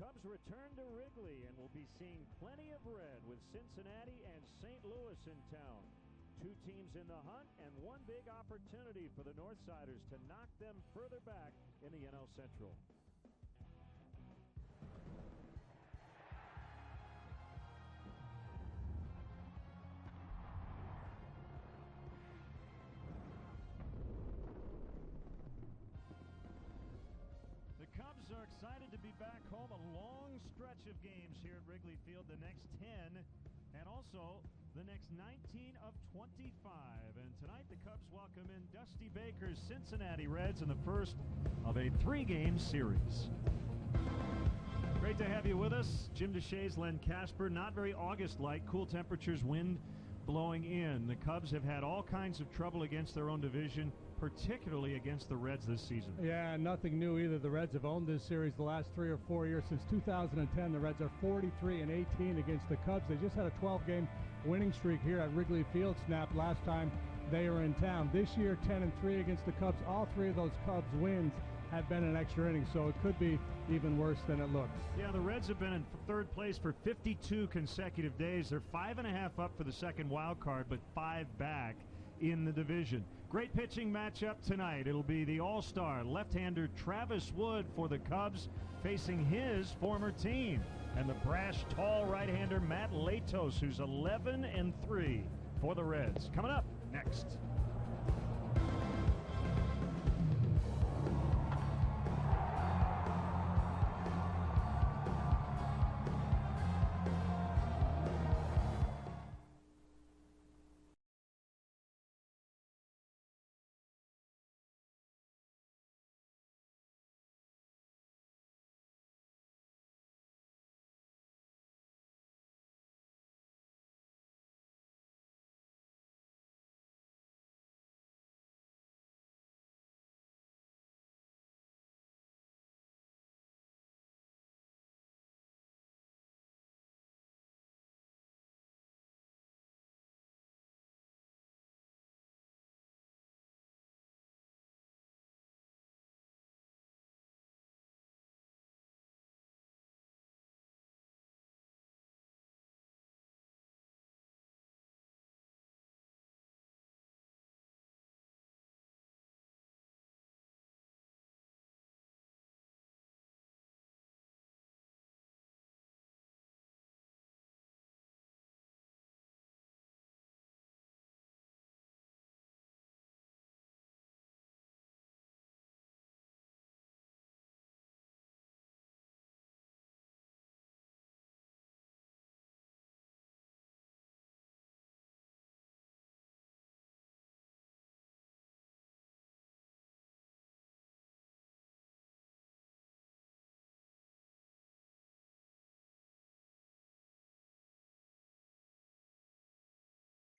Cubs return to Wrigley and will be seeing plenty of red with Cincinnati and St. Louis in town. Two teams in the hunt and one big opportunity for the Northsiders to knock them further back in the NL Central. The Cubs are excited to be back home. A long stretch of games here at Wrigley Field, the next 10 and also the next 19 of 25. And tonight the Cubs welcome in Dusty Baker's Cincinnati Reds in the first of a 3-game series. Great to have you with us. Jim DeShays, Len Casper. Not very August-like. Cool temperatures, wind blowing in. The Cubs have had all kinds of trouble against their own division, particularly against the Reds this season. Yeah, nothing new either. The Reds have owned this series the last 3 or 4 years. Since 2010, the Reds are 43-18 against the Cubs. They just had a 12-game winning streak here at Wrigley Field snapped last time they were in town. This year, 10-3 against the Cubs. All 3 of those Cubs wins have been in extra innings, so it could be even worse than it looks. Yeah, the Reds have been in third place for 52 consecutive days. They're 5.5 up for the second wild card, but 5 back in the division. Great pitching matchup tonight. It'll be the all-star left-hander Travis Wood for the Cubs facing his former team, and the brash, tall right-hander Matt Latos, who's 11-3 for the Reds. Coming up next.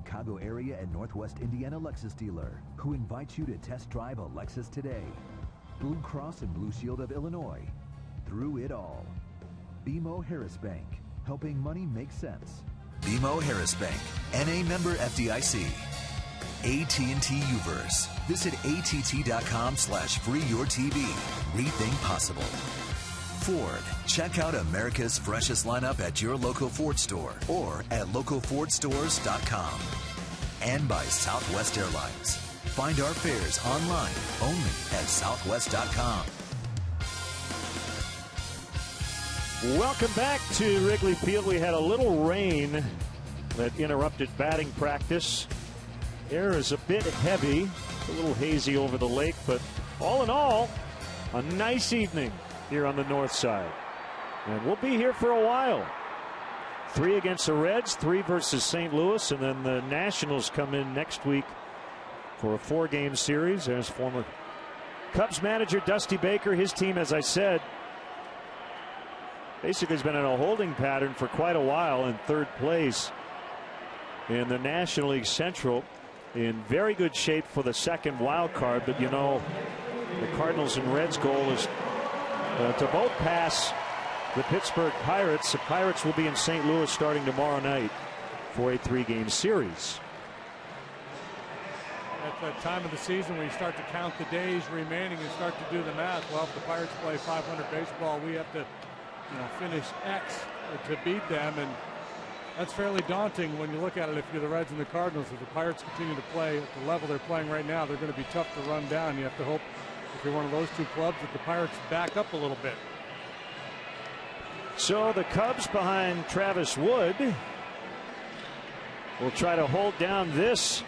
Chicago area and Northwest Indiana Lexus dealer who invites you to test drive a Lexus today. Blue Cross and Blue Shield of Illinois. Through it all. BMO Harris Bank, helping money make sense. BMO Harris Bank, NA member FDIC. AT&T Uverse. Visit att.com/freeyourtv. Rethink possible. Ford. Check out America's freshest lineup at your local Ford store or at localfordstores.com. And by Southwest Airlines. Find our fares online only at southwest.com. Welcome back to Wrigley Field. We had a little rain that interrupted batting practice. Air is a bit heavy, a little hazy over the lake, but all in all, a nice evening here on the north side. And we'll be here for a while. 3 against the Reds, 3 versus St. Louis, and then the Nationals come in next week for a 4-game series. As former Cubs manager Dusty Baker, his team, as I said, basically has been in a holding pattern for quite a while in third place in the National League Central, in very good shape for the second wild card. But you know, the Cardinals and Reds' goal is to both pass the Pittsburgh Pirates. The Pirates will be in St. Louis starting tomorrow night for a 3-game series. At the time of the season where you start to count the days remaining and start to do the math, well, if the Pirates play 500 baseball, we have to finish X to beat them, and that's fairly daunting when you look at it. If you're the Reds and the Cardinals, if the Pirates continue to play at the level they're playing right now, they're going to be tough to run down. You have to hope, if you're one of those two clubs, that the Pirates back up a little bit. So the Cubs behind Travis Wood will try to hold down this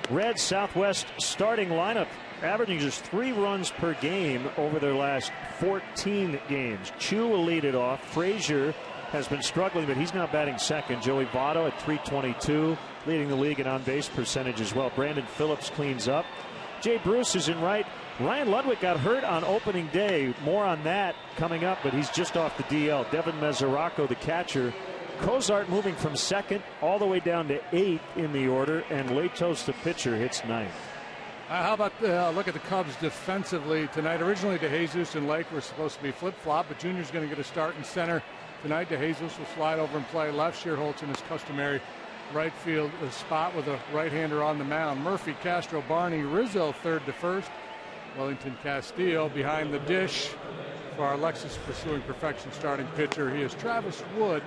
Red Southwest starting lineup, averaging just 3 runs per game over their last 14 games. Chu will lead it off. Frazier has been struggling, but he's now batting second. Joey Votto at .322, leading the league in on-base percentage as well. Brandon Phillips cleans up. Jay Bruce is in right. Ryan Ludwig got hurt on opening day. More on that coming up, but he's just off the DL. Devin Mesoraco, the catcher. Cozart moving from second all the way down to 8th in the order, and Latos, the pitcher, hits 9th. How about look at the Cubs defensively tonight? Originally, DeJesus and Lake were supposed to be flip-flop, but Junior's going to get a start in center tonight. DeJesus will slide over and play left. Shearholtz in his customary right field spot with a right-hander on the mound. Murphy, Castro, Barney, Rizzo third to first. Wellington Castillo behind the dish for our Lexus Pursuing Perfection starting pitcher. He is Travis Wood,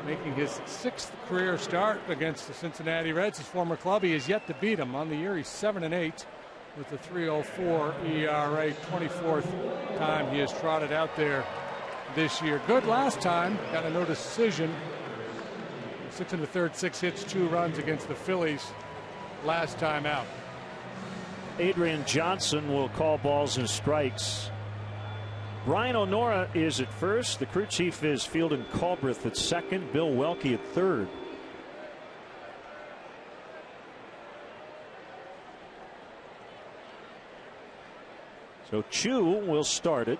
making his 6th career start against the Cincinnati Reds, his former club. He has yet to beat them. On the year, he's 7-8 with a .304 ERA. 24th time he has trotted out there this year. Good last time, got a no decision. 6 1/3, 6 hits, 2 runs against the Phillies last time out. Adrian Johnson will call balls and strikes. Brian O'Nora is at first. The crew chief is Fielden Culbreth at second. Bill Welke at third. So Chu will start it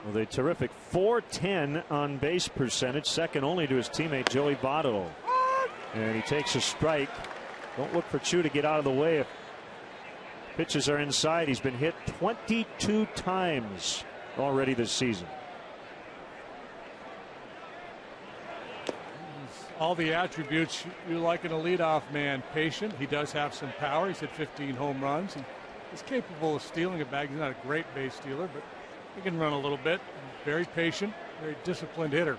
with a terrific .410 on base percentage, second only to his teammate Joey Votto. And he takes a strike. Don't look for Chu to get out of the way if pitches are inside. He's been hit 22 times already this season. All the attributes you like in a leadoff man. Patient. He does have some power. He's hit 15 home runs. He's capable of stealing a bag. He's not a great base stealer, but he can run a little bit. Very patient, very disciplined hitter.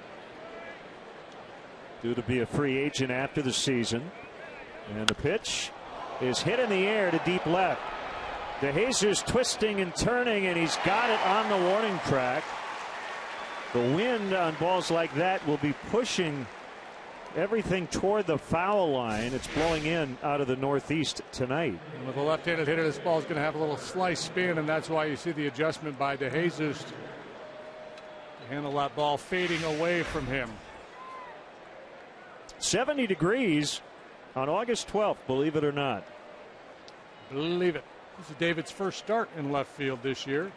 Due to be a free agent after the season. And the pitch is hit in the air to deep left. DeJesus twisting and turning, and he's got it on the warning track. The wind on balls like that will be pushing everything toward the foul line. It's blowing in out of the northeast tonight. And with a left-handed hitter, this ball is going to have a little slice spin, and that's why you see the adjustment by DeJesus to handle that ball fading away from him. 70 degrees on August 12th, believe it or not. Believe it. This is David's first start in left field this year.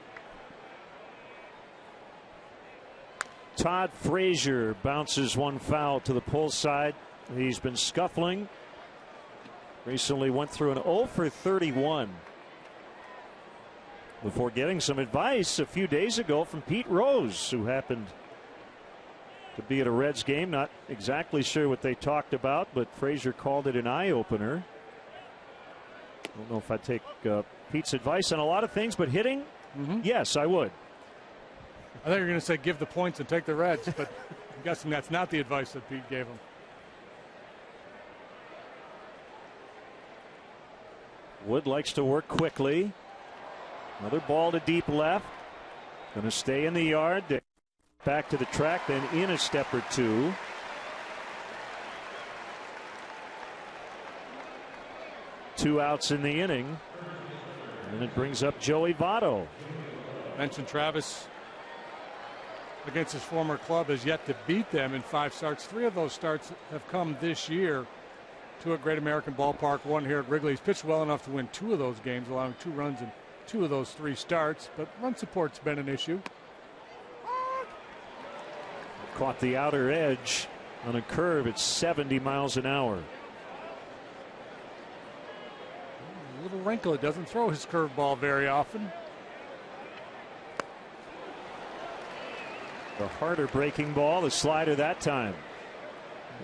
Todd Frazier bounces one foul to the pull side. He's been scuffling. Recently went through an 0 for 31 before getting some advice a few days ago from Pete Rose, who happened to be at a Reds game. Not exactly sure what they talked about, but Frazier called it an eye-opener. I don't know if I'd take Pete's advice on a lot of things, but hitting, yes, I would. I thought you were going to say give the points and take the Reds, but I'm guessing that's not the advice that Pete gave him. Wood likes to work quickly. Another ball to deep left. Going to stay in the yard. Back to the track, then in a step or two. Two outs in the inning. And it brings up Joey Votto. Mentioned Travis against his former club has yet to beat them in 5 starts. 3 of those starts have come this year. 2 at Great American Ballpark, 1 here at Wrigley. He's pitched well enough to win 2 of those games, allowing 2 runs in 2 of those 3 starts, but run support's been an issue. Caught the outer edge on a curve at 70 miles an hour. A little wrinkle. It doesn't throw his curveball very often. The harder breaking ball, the slider that time.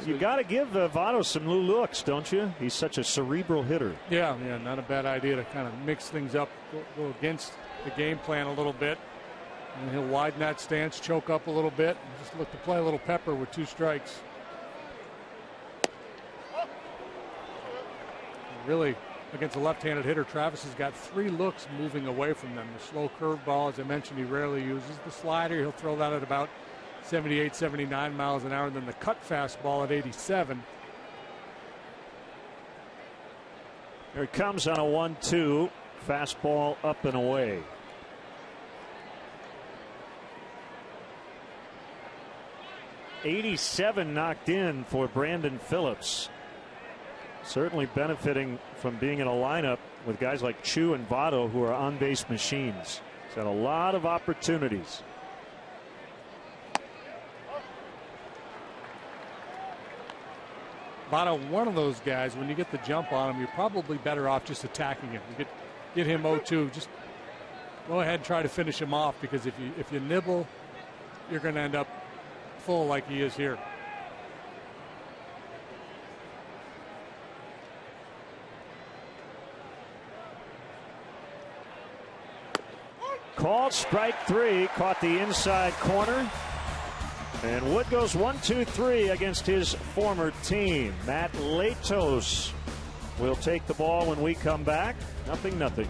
You got to give Votto some new looks, don't you? He's such a cerebral hitter. Yeah, not a bad idea to kind of mix things up, go against the game plan a little bit. And he'll widen that stance, choke up a little bit, and just look to play a little pepper with 2 strikes. Really, against a left-handed hitter, Travis has got 3 looks moving away from them. The slow curveball, as I mentioned, he rarely uses. The slider, he'll throw that at about 78, 79 miles an hour, and then the cut fastball at 87. Here it comes on a 1-2. Fastball up and away. .87 knocked in for Brandon Phillips. Certainly benefiting from being in a lineup with guys like Chu and Votto, who are on-base machines. He's had a lot of opportunities. Votto, one of those guys, when you get the jump on him, you're probably better off just attacking him. You get him 0-2. Just go ahead and try to finish him off, because if you nibble, you're going to end up full like he is here. Called strike 3, caught the inside corner. And Wood goes 1-2-3 against his former team. Matt Latos will take the ball when we come back. 0-0.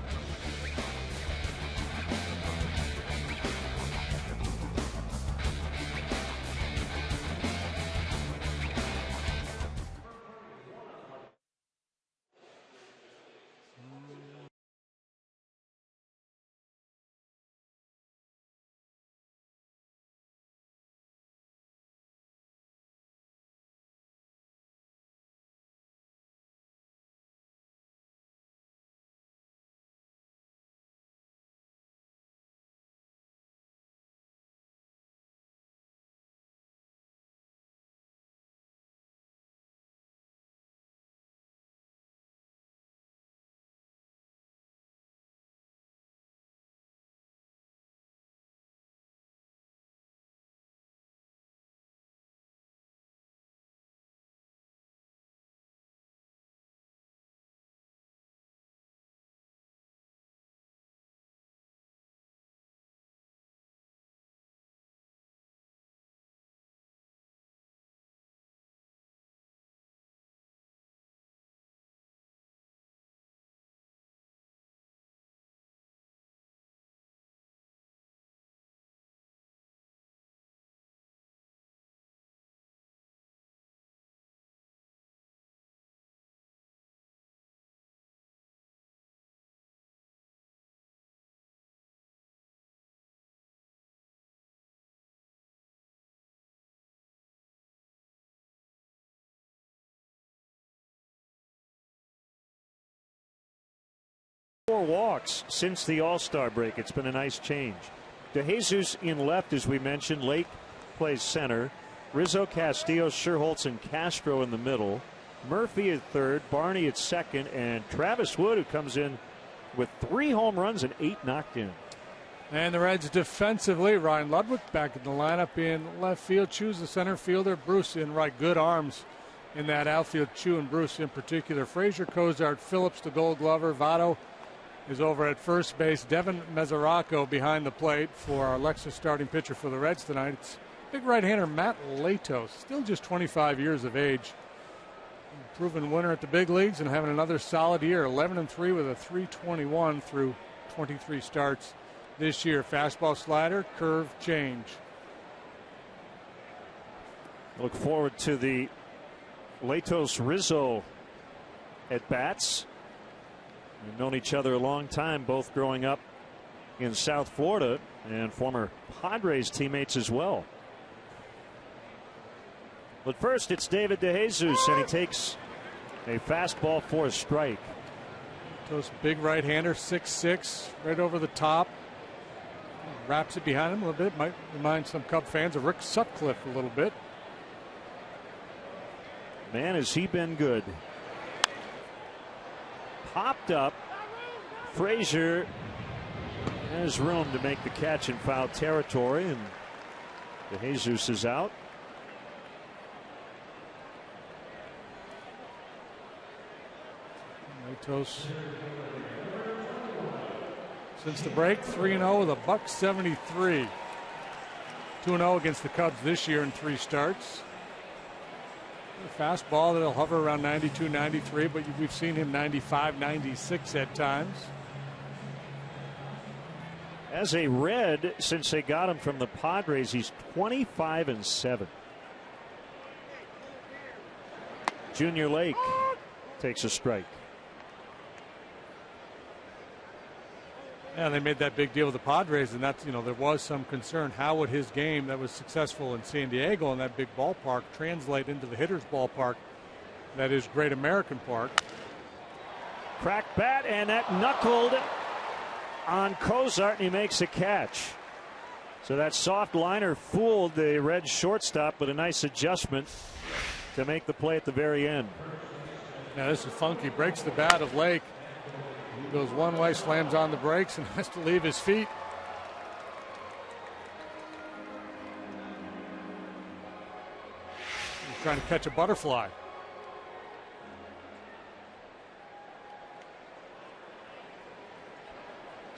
Four walks since the All-Star break. It's been a nice change. DeJesus in left, as we mentioned. Lake plays center. Rizzo, Castillo, Sherholtz, and Castro in the middle. Murphy at third. Barney at second. And Travis Wood, who comes in with 3 home runs and 8 knocked in. And the Reds defensively, Ryan Ludwig back in the lineup in left field. Chu's the center fielder. Bruce in right. Good arms in that outfield. Chu and Bruce in particular. Frazier, Cozart, Phillips, the Gold Glover. Votto is over at first base. Devin Mesoraco behind the plate for our Lexus starting pitcher for the Reds tonight. It's big right-hander Matt Latos, still just 25 years of age. Proven winner at the big leagues and having another solid year. 11-3 with a .321 through 23 starts this year. Fastball, slider, curve, change. Look forward to the Latos-Rizzo at bats. We've known each other a long time, both growing up in South Florida and former Padres teammates as well. But first, it's David DeJesus, and he takes a fastball for a strike. Those big right-hander, 6'6", right over the top. Wraps it behind him a little bit. Might remind some Cub fans of Rick Sutcliffe a little bit. Man, has he been good. Popped up. Frazier has room to make the catch in foul territory, and DeJesus is out. Latos Since the break, 3-0 with a .173. 2-0 against the Cubs this year in 3 starts. A fastball that'll hover around 92, 93, but we've seen him 95, 96 at times. As a Red, since they got him from the Padres, he's 25-7. Junior Lake takes a strike. Yeah, they made that big deal with the Padres, and that's, there was some concern. How would his game that was successful in San Diego in that big ballpark translate into the hitter's ballpark that is Great American Park? Cracked bat, and that knuckled on Cozart, and he makes a catch. So that soft liner fooled the Red shortstop, with a nice adjustment to make the play at the very end. Now this is funky. Breaks the bat of Lake. He goes one way, slams on the brakes, and has to leave his feet. He's trying to catch a butterfly.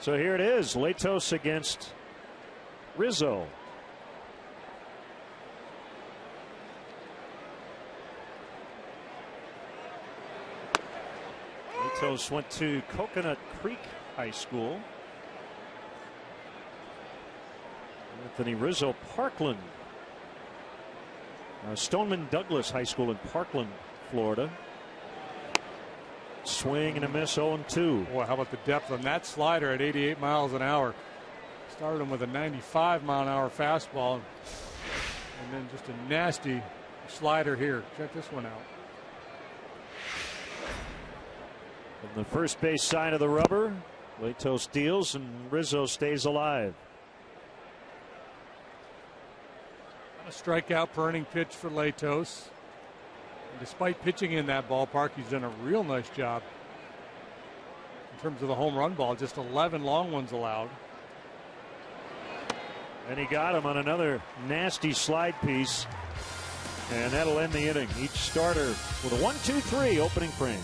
So here it is, Latos against Rizzo. Latos went to Coconut Creek High School. Anthony Rizzo, Parkland. Stoneman Douglas High School in Parkland, Florida. Swing and a miss, 0-2. Boy, how about the depth on that slider at 88 miles an hour? Started him with a 95-mile-an-hour fastball, and then just a nasty slider here. Check this one out. From the first base side of the rubber, Latos deals, and Rizzo stays alive. A strikeout per inning pitch for Latos. And despite pitching in that ballpark, he's done a real nice job in terms of the home run ball. Just 11 long ones allowed. And he got him on another nasty slide piece, and that'll end the inning. Each starter with a 1-2-3 opening frame.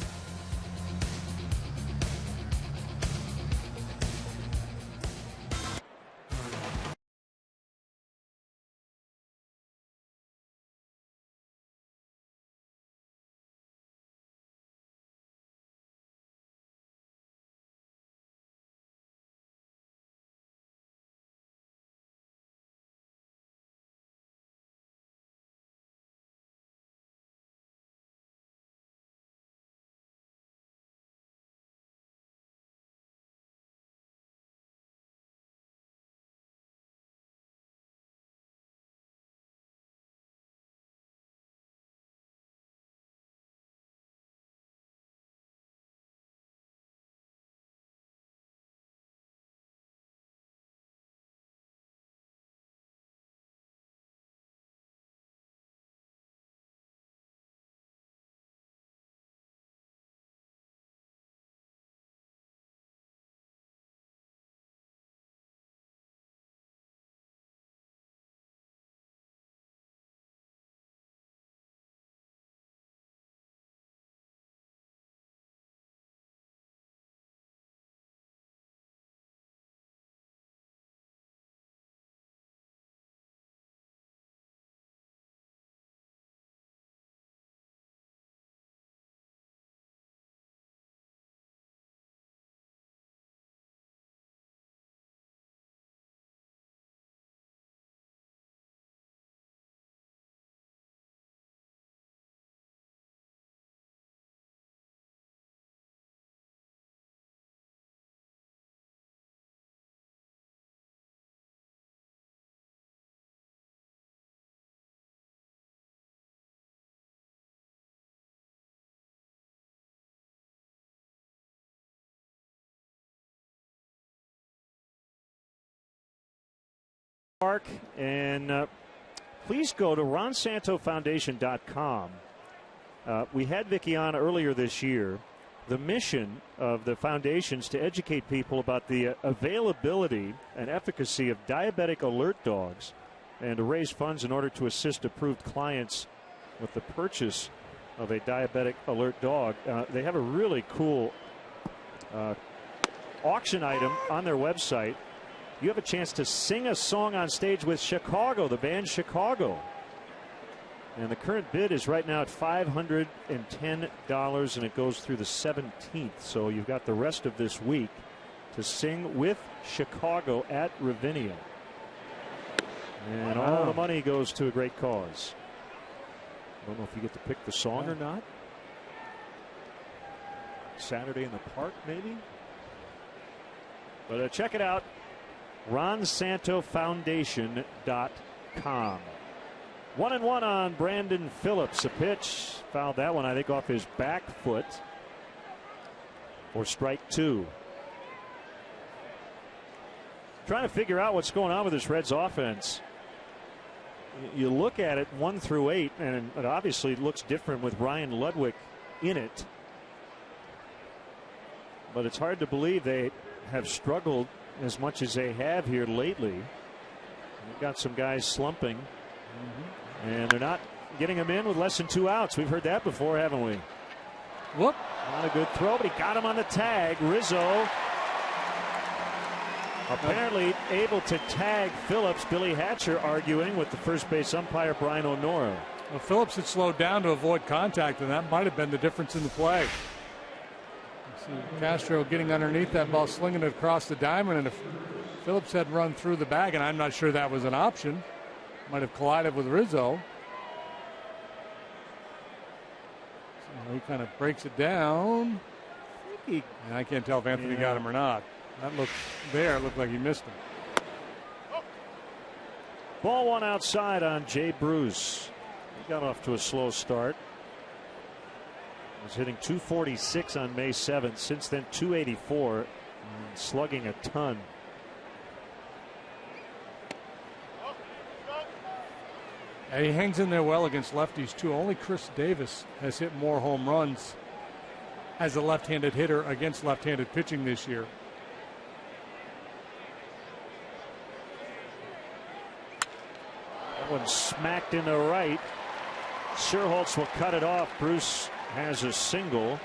Park, and please go to RonSantoFoundation.com. We had Vicky on earlier this year. The mission of the foundation is to educate people about the availability and efficacy of diabetic alert dogs, and to raise funds in order to assist approved clients with the purchase of a diabetic alert dog. They have a really cool auction item on their website. You have a chance to sing a song on stage with Chicago, the band Chicago. And the current bid is right now at $510, and it goes through the 17th. So you've got the rest of this week to sing with Chicago at Ravinia. And all the money goes to a great cause. I don't know if you get to pick the song or not. Saturday in the Park, maybe. But check it out. RonSantoFoundation.com. 1-1 on Brandon Phillips. A pitch. Fouled that one, I think, off his back foot for strike 2. Trying to figure out what's going on with this Reds offense. You look at it 1 through 8, and it obviously looks different with Ryan Ludwig in it. But it's hard to believe they have struggled as much as they have here lately. They've got some guys slumping, and they're not getting them in with less than 2 outs. We've heard that before, haven't we? Whoop. Not a good throw, but he got him on the tag. Rizzo apparently able to tag Phillips. Billy Hatcher arguing with the first base umpire, Brian O'Nora. Well, Phillips had slowed down to avoid contact, and that might have been the difference in the play. See Castro getting underneath that ball, slinging it across the diamond, and if Phillips had run through the bag, and I'm not sure that was an option, might have collided with Rizzo. So he kind of breaks it down. And I can't tell if Anthony got him or not. That looked like he missed him. Ball 1 outside on Jay Bruce. He got off to a slow start. He was hitting .246 on May 7th. Since then, .284, and slugging a ton. And he hangs in there well against lefties too. Only Chris Davis has hit more home runs as a left-handed hitter against left-handed pitching this year. That one smacked into right. Sherholtz will cut it off. Bruce has a single.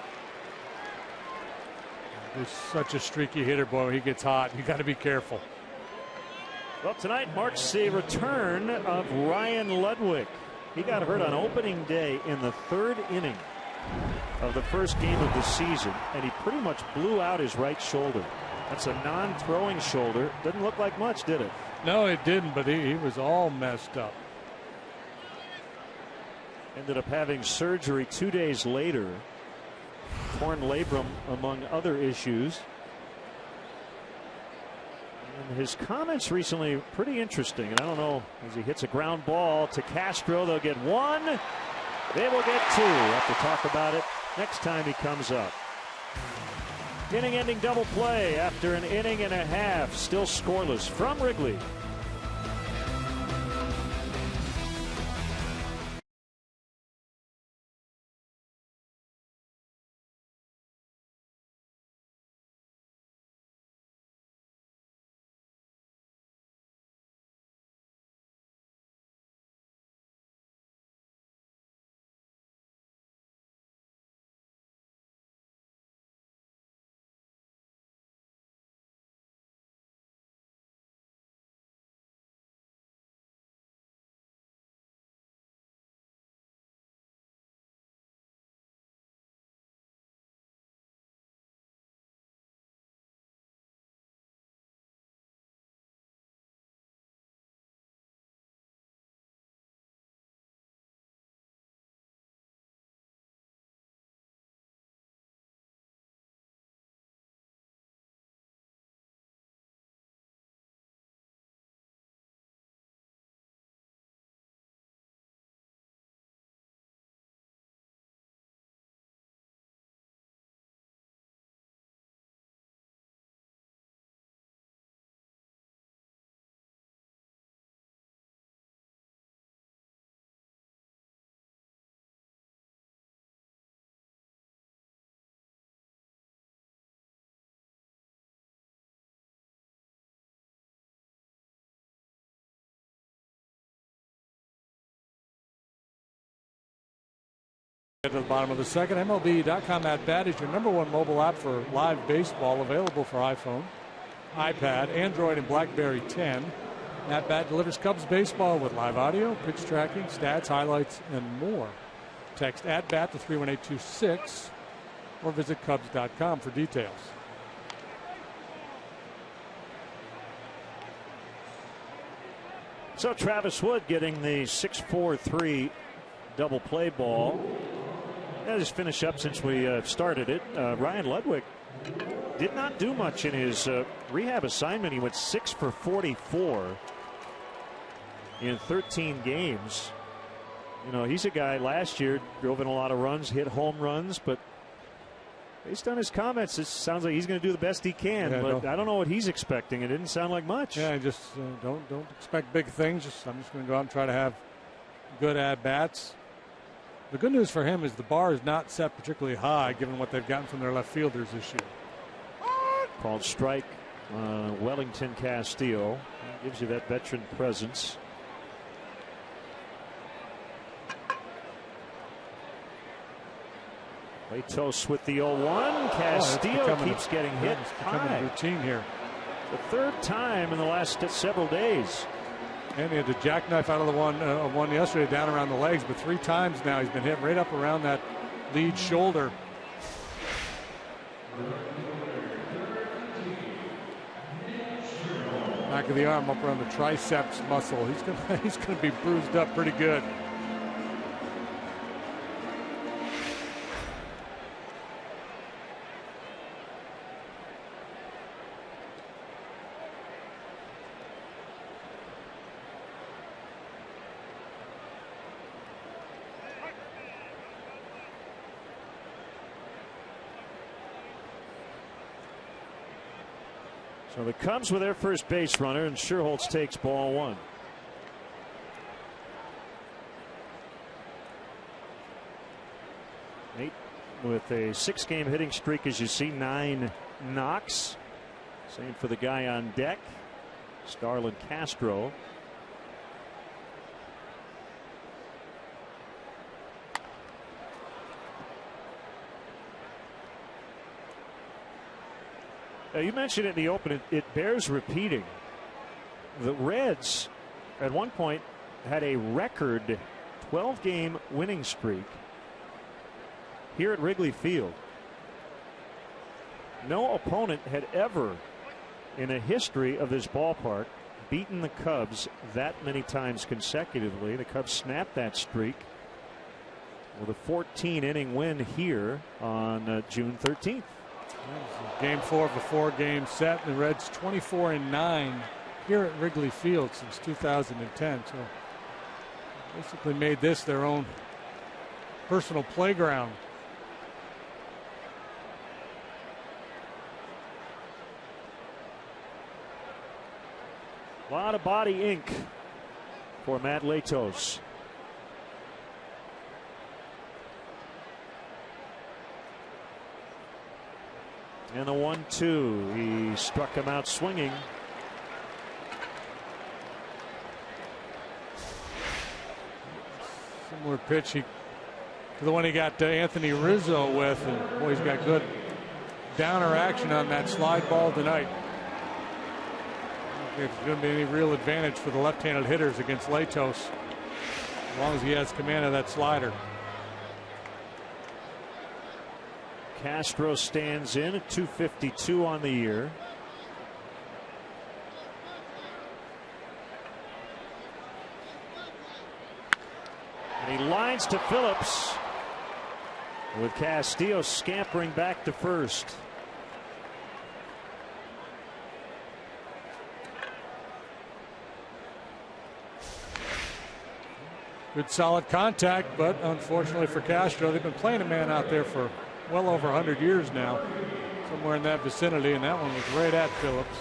He's such a streaky hitter, boy. When he gets hot, you got to be careful. Well, tonight marks the return of Ryan Ludwig. He got hurt on opening day in the 3rd inning of the first game of the season, and he pretty much blew out his right shoulder. That's a non-throwing shoulder. Didn't look like much, did it? No, it didn't, but he was all messed up. Ended up having surgery 2 days later. Torn labrum, among other issues. And his comments recently pretty interesting. And I don't know, as he hits a ground ball to Castro, they'll get 1. They will get 2. We'll have to talk about it next time he comes up. Inning-ending double play after an inning and a half. Still scoreless from Wrigley. At the bottom of the second, MLB.com at bat is your #1 mobile app for live baseball, available for iPhone, iPad, Android, and BlackBerry 10. At bat delivers Cubs baseball with live audio, pitch tracking, stats, highlights, and more. Text at bat to 31826 or visit Cubs.com for details. So Travis Wood getting the 6-4-3 double play ball. I'll just finish up since we started it. Ryan Ludwig did not do much in his rehab assignment. He went 6 for 44 in 13 games. You know, he's a guy last year drove in a lot of runs, hit home runs, but based on his comments, it sounds like he's going to do the best he can. Yeah, but I don't know what he's expecting. It didn't sound like much. Yeah, just don't expect big things. I'm just going to go out and try to have good at bats. The good news for him is the bar is not set particularly high, given what they've gotten from their left fielders this year. Called strike, Wellington Castillo. Gives you that veteran presence. Votto with the 0-1. Castillo keeps getting hit. It's becoming a routine here. The third time in the last several days. And he had to jackknife out of the one yesterday down around the legs, but 3 times now he's been hit right up around that lead shoulder. Back of the arm up around the triceps muscle. He's gonna be bruised up pretty good. So the Cubs with their first base runner, and Sherholtz takes ball 1. Nate with a 6-game hitting streak, as you see, 9 knocks. Same for the guy on deck, Starlin Castro. You mentioned it in the open, it bears repeating. The Reds at one point had a record 12-game winning streak here at Wrigley Field. No opponent had ever in a history of this ballpark beaten the Cubs that many times consecutively. The Cubs snapped that streak with a 14-inning win here on June 13th. Game 4 of a 4-game set. The Reds 24-9 here at Wrigley Field since 2010. So basically made this their own personal playground. A lot of body ink for Matt Latos. And the 1-2. He struck him out swinging. Similar pitch to the one he got Anthony Rizzo with. And boy, he's got good downer action on that slide ball tonight. I don't think it's going to be any real advantage for the left-handed hitters against Latos, as long as he has command of that slider. Castro stands in at 252 on the year. And he lines to Phillips, with Castillo scampering back to first. Good solid contact, but unfortunately for Castro, they've been playing a man out there for well over 100 years now, somewhere in that vicinity, and that one was right at Phillips.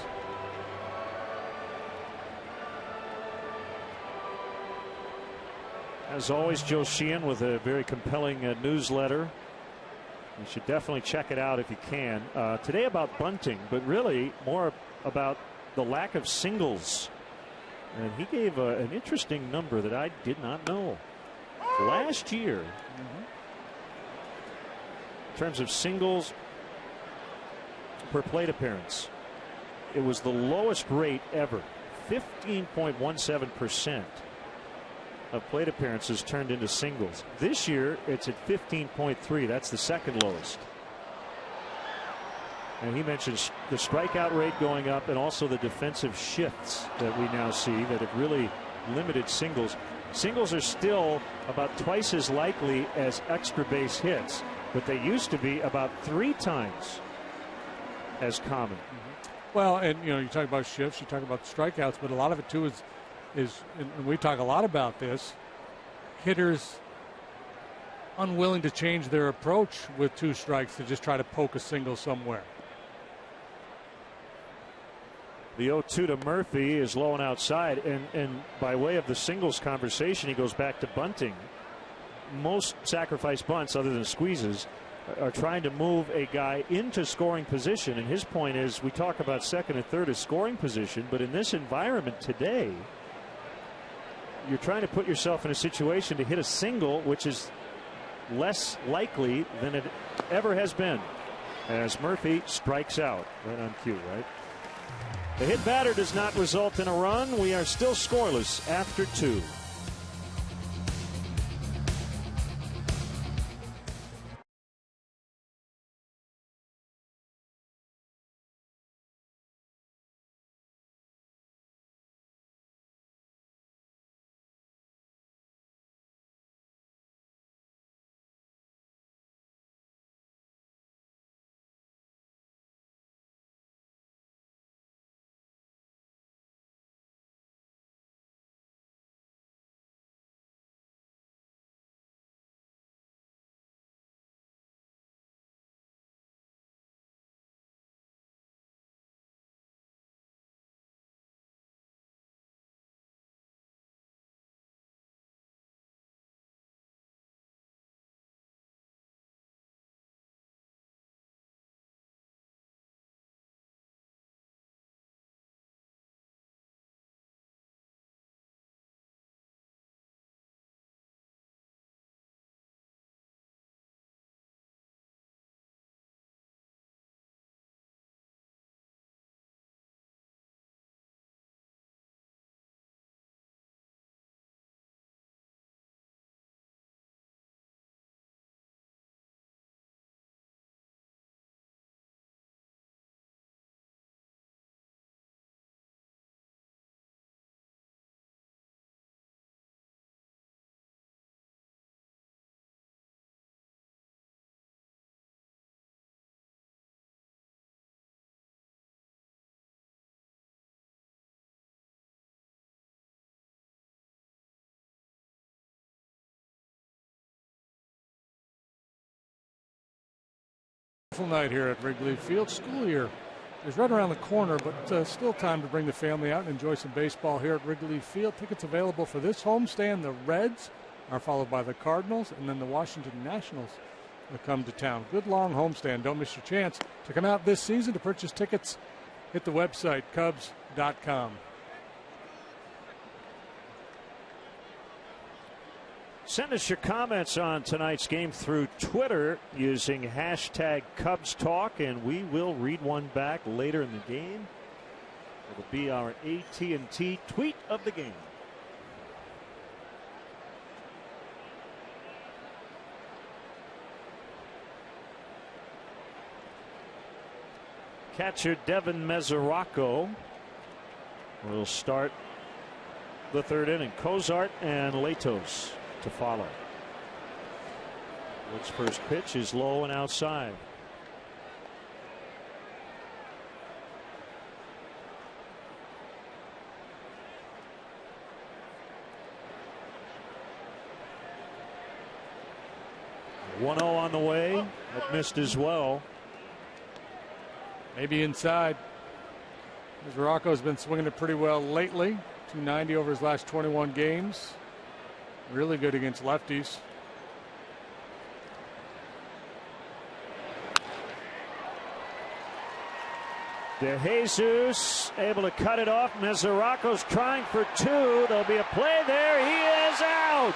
As always, Joe Sheehan with a very compelling newsletter. You should definitely check it out if you can. Today about bunting, but really more about the lack of singles. And he gave an interesting number that I did not know. Last year, in terms of singles per plate appearance, it was the lowest rate ever. 15.17% of plate appearances turned into singles. This year it's at 15.3. That's the second lowest. And he mentions the strikeout rate going up and also the defensive shifts that we now see that have really limited singles. Singles are still about twice as likely as extra base hits, but they used to be about 3 times as common. Well, and you talk about shifts, you talk about strikeouts, but a lot of it too is and we talk a lot about this, hitters unwilling to change their approach with 2 strikes to just try to poke a single somewhere. The 0-2 to Murphy is low and outside, and by way of the singles conversation, he goes back to bunting. Most sacrifice bunts, other than squeezes, are trying to move a guy into scoring position, and his point is we talk about second and third as scoring position, but in this environment today, you're trying to put yourself in a situation to hit a single, which is less likely than it ever has been, as Murphy strikes out right on cue. Right. The hit batter does not result in a run. We are still scoreless after 2. Night here at Wrigley Field. School year is right around the corner, but still time to bring the family out and enjoy some baseball here at Wrigley Field. Tickets available for this homestand. The Reds are followed by the Cardinals, and then the Washington Nationals will come to town. Good long homestand. Don't miss your chance to come out this season. To purchase tickets, hit the website Cubs.com. Send us your comments on tonight's game through Twitter using hashtag Cubs Talk, and we will read one back later in the game. It'll be our AT&T tweet of the game. Catcher Devin Mesoraco will start the 3rd inning. Cozart and Latos to follow. Wood's first pitch is low and outside. The 1-0 on the way. That missed as well. Maybe inside. Rocco's been swinging it pretty well lately. 290 over his last 21 games. Really good against lefties. De Jesus able to cut it off. Mesoraco's trying for 2. There'll be a play there. He is out.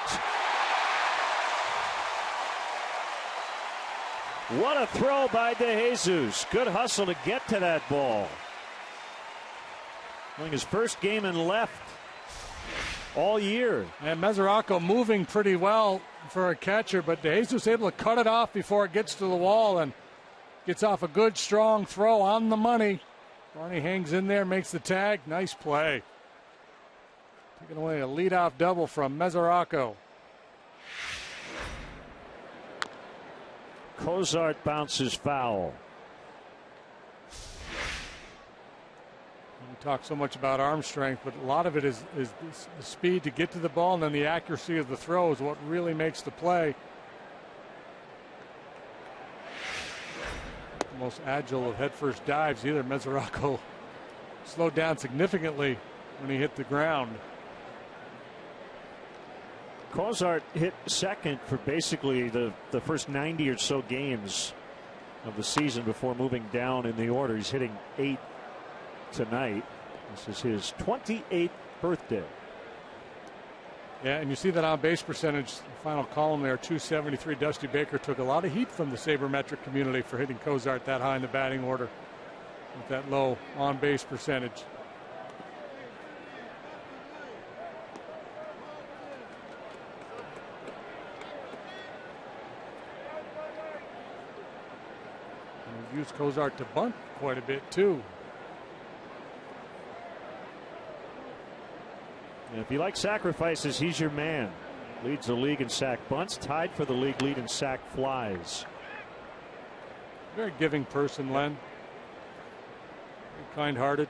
What a throw by DeJesus. Good hustle to get to that ball. Playing his first game in left all year. And Mesoraco moving pretty well for a catcher, but DeJesus able to cut it off before it gets to the wall and gets off a good, strong throw on the money. Barney hangs in there, makes the tag. Nice play. Taking away a leadoff double from Mesoraco. Cozart bounces foul. We talk so much about arm strength, but a lot of it is the speed to get to the ball, and then the accuracy of the throw is what really makes the play. The most agile of headfirst dives either. Mesoraco slowed down significantly when he hit the ground. Cozart hit second for basically the first 90 or so games of the season before moving down in the order. He's hitting 8 tonight. This is his 28th birthday. Yeah, and you see that on base percentage, the final column there, 273. Dusty Baker took a lot of heat from the sabermetric community for hitting Cozart that high in the batting order with that low on base percentage. Used Cozart to bunt quite a bit too. And if you like sacrifices, he's your man. Leads the league in sack bunts, tied for the league lead in sack flies. Very giving person, Len. Very kind-hearted.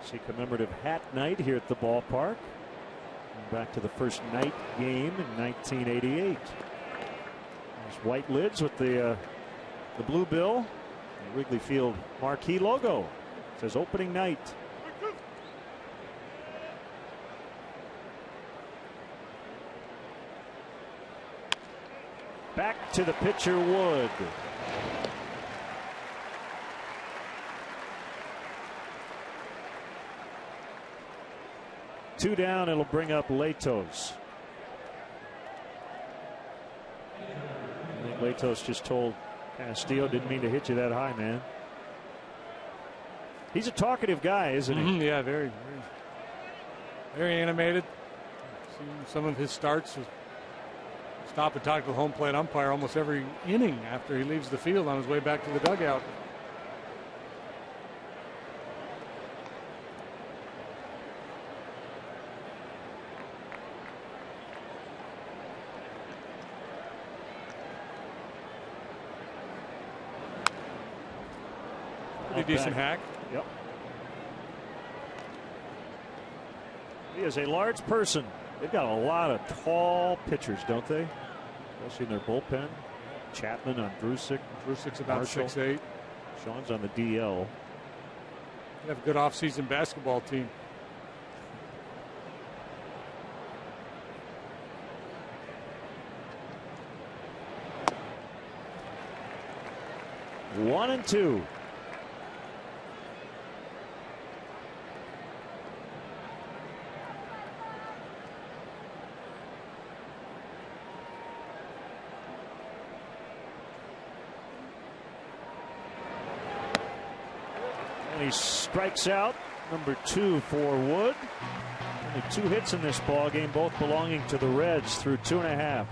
See commemorative hat night here at the ballpark. Back to the first night game in 1988. There's white lids with the blue bill. The Wrigley Field marquee logo. It says opening night. Back to the pitcher, Wood. Two down, it'll bring up Latos. I think Latos just told Castillo, didn't mean to hit you that high, man. He's a talkative guy, isn't he? Yeah, very, very animated. Seen some of his starts. Stop and talk to the home plate umpire almost every inning after he leaves the field on his way back to the dugout. Pretty decent hack. Yep. He is a large person. They've got a lot of tall pitchers, don't they? Especially in their bullpen. Chapman on Drusick. Drusick's about Marshall. 6'8". Sean's on the DL. They have a good offseason basketball team. One and two. And he strikes out. Number 2 for Wood. Only 2 hits in this ball game, both belonging to the Reds through 2.5.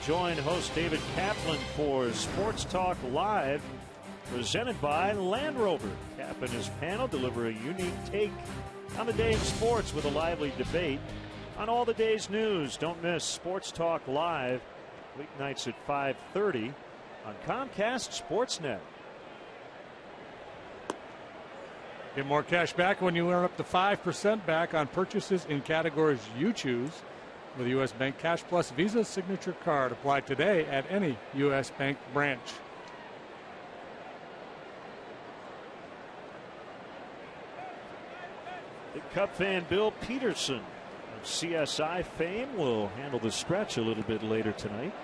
join host David Kaplan for Sports Talk Live, presented by Land Rover. Cap and his panel deliver a unique take on the day in sports with a lively debate on all the day's news. Don't miss Sports Talk Live, weeknights at 5:30 on Comcast Sportsnet. Get more cash back when you earn up to 5% back on purchases in categories you choose with a U.S. Bank Cash Plus Visa Signature Card. Apply today at any U.S. Bank branch. The Cub fan Bill Peterson of CSI fame will handle the stretch a little bit later tonight.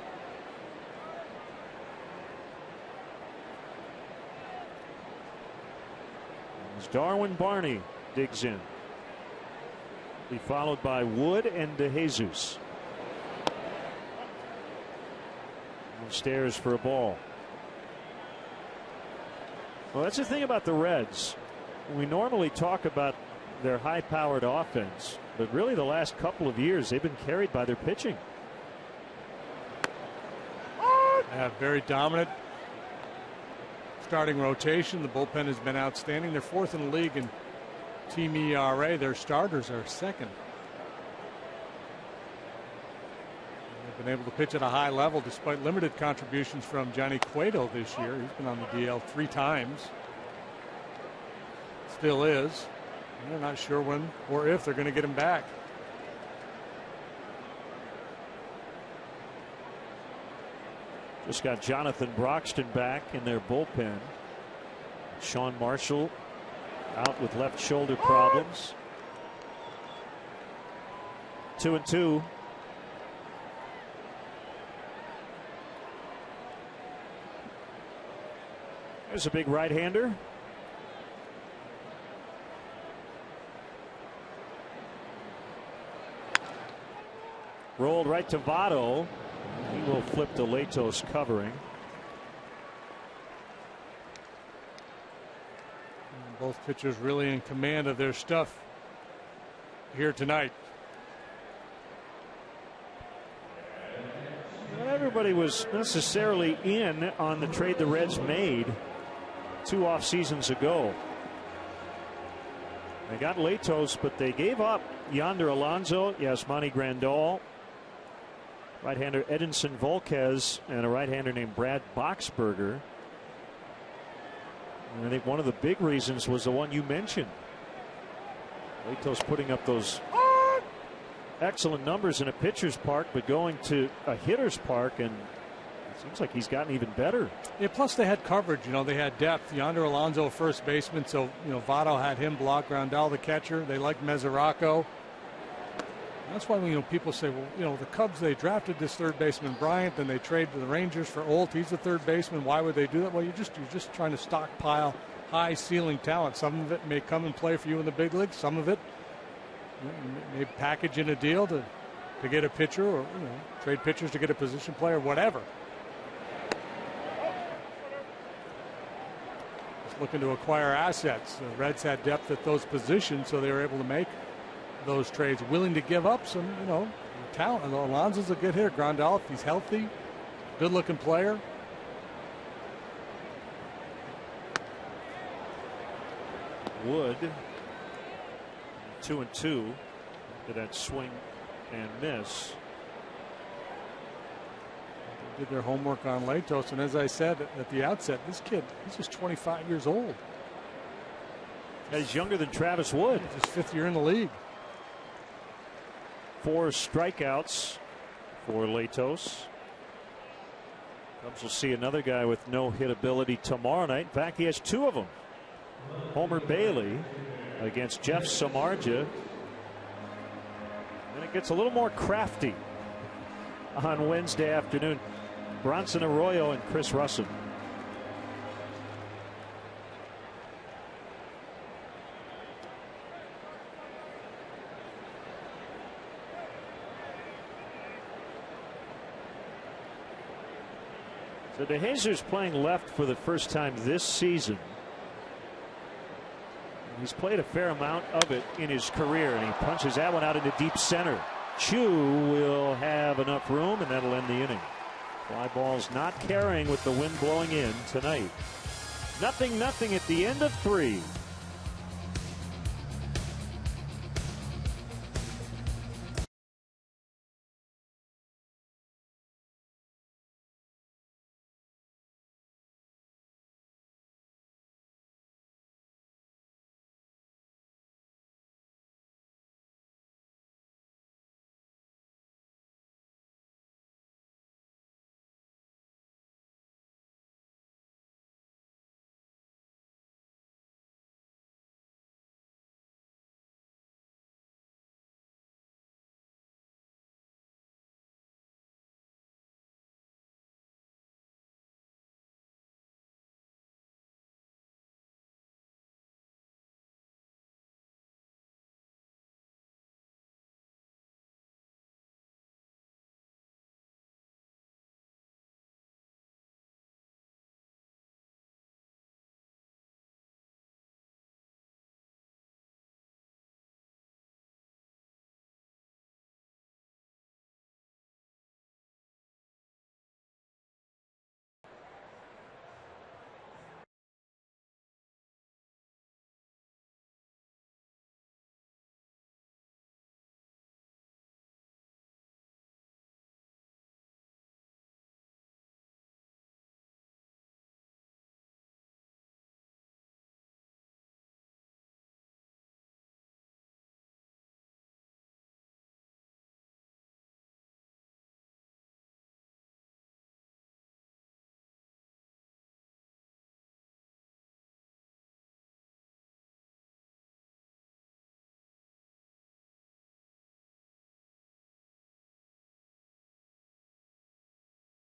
As Darwin Barney digs in. Be followed by Wood and DeJesus. Downstairs for a ball. Well, that's the thing about the Reds. We normally talk about their high-powered offense, but really the last couple of years they've been carried by their pitching. Yeah, very dominant starting rotation. The bullpen has been outstanding. They're fourth in the league in team ERA. Their starters are second. They've been able to pitch at a high level despite limited contributions from Johnny Cueto this year. He's been on the DL 3 times. Still is. And they're not sure when or if they're going to get him back. Just got Jonathan Broxton back in their bullpen. Sean Marshall out with left shoulder problems. 2-2. There's a big right-hander. Rolled right to Votto. He will flip to Latos covering. And both pitchers really in command of their stuff here tonight. Not everybody was necessarily in on the trade the Reds made 2 off seasons ago. They got Latos, but they gave up Yonder Alonso, Yasmani Grandal, right-hander Edinson Volquez, and a right-hander named Brad Boxberger. And I think one of the big reasons was the one you mentioned. Latos putting up those excellent numbers in a pitcher's park, but going to a hitter's park, and it seems like he's gotten even better. Yeah, plus they had coverage. You know, they had depth. Yonder Alonso, first baseman, so, you know, Votto had him block. Grandal, the catcher. They liked Mesoraco. That's why, you know, people say, well, you know, the Cubs, they drafted this third baseman Bryant, then they trade to the Rangers for Olt. He's the third baseman. Why would they do that? Well, you're just trying to stockpile high ceiling talent. Some of it may come and play for you in the big leagues. Some of it, you know, may package in a deal to get a pitcher, or, you know, trade pitchers to get a position player, whatever. Just looking to acquire assets. The Reds had depth at those positions, so they were able to make those trades, willing to give up some, you know, talent. Alonso's a good hitter. Grandal, if he's healthy, good looking player. Wood 2-2 to that swing and miss. They did their homework on Latos, and as I said at the outset, this kid, he's just 25 years old. He's younger than Travis Wood. He's his 5th year in the league. 4 strikeouts for Latos. Cubs will see another guy with no hit ability tomorrow night. In fact, he has 2 of them. Homer Bailey against Jeff Samardzija. And it gets a little more crafty on Wednesday afternoon. Bronson Arroyo and Chris Russell. So DeJesus playing left for the first time this season. He's played a fair amount of it in his career, and he punches that one out into deep center. Chu will have enough room, and that'll end the inning. Fly balls not carrying with the wind blowing in tonight. 0-0 at the end of 3.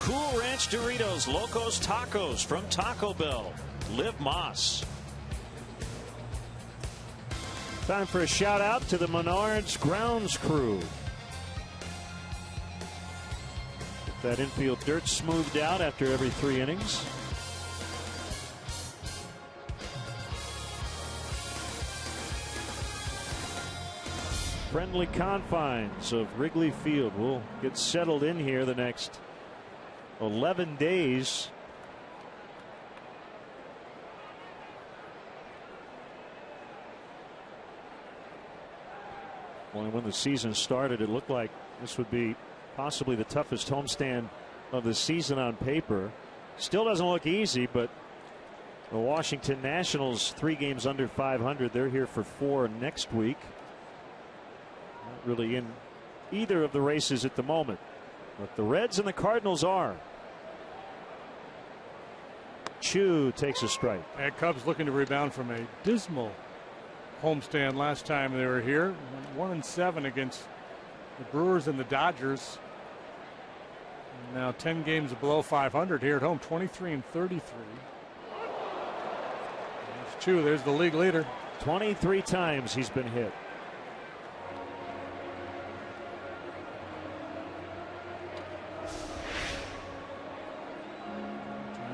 Cool Ranch Doritos Locos Tacos from Taco Bell. Liv Moss. Time for a shout out to the Menards grounds crew. Get that infield dirt smoothed out after every 3 innings. Friendly confines of Wrigley Field will get settled in here the next 11 days. Well, when the season started, it looked like this would be possibly the toughest homestand of the season on paper. Still doesn't look easy, but the Washington Nationals 3 games under 500. They're here for 4 next week. Not really in either of the races at the moment, but the Reds and the Cardinals are. Chu takes a strike. And Cubs looking to rebound from a dismal homestand last time they were here. 1-7 against the Brewers and the Dodgers. And now 10 games below 500 here at home. 23-33. There's Chu. There's the league leader. 23 times he's been hit.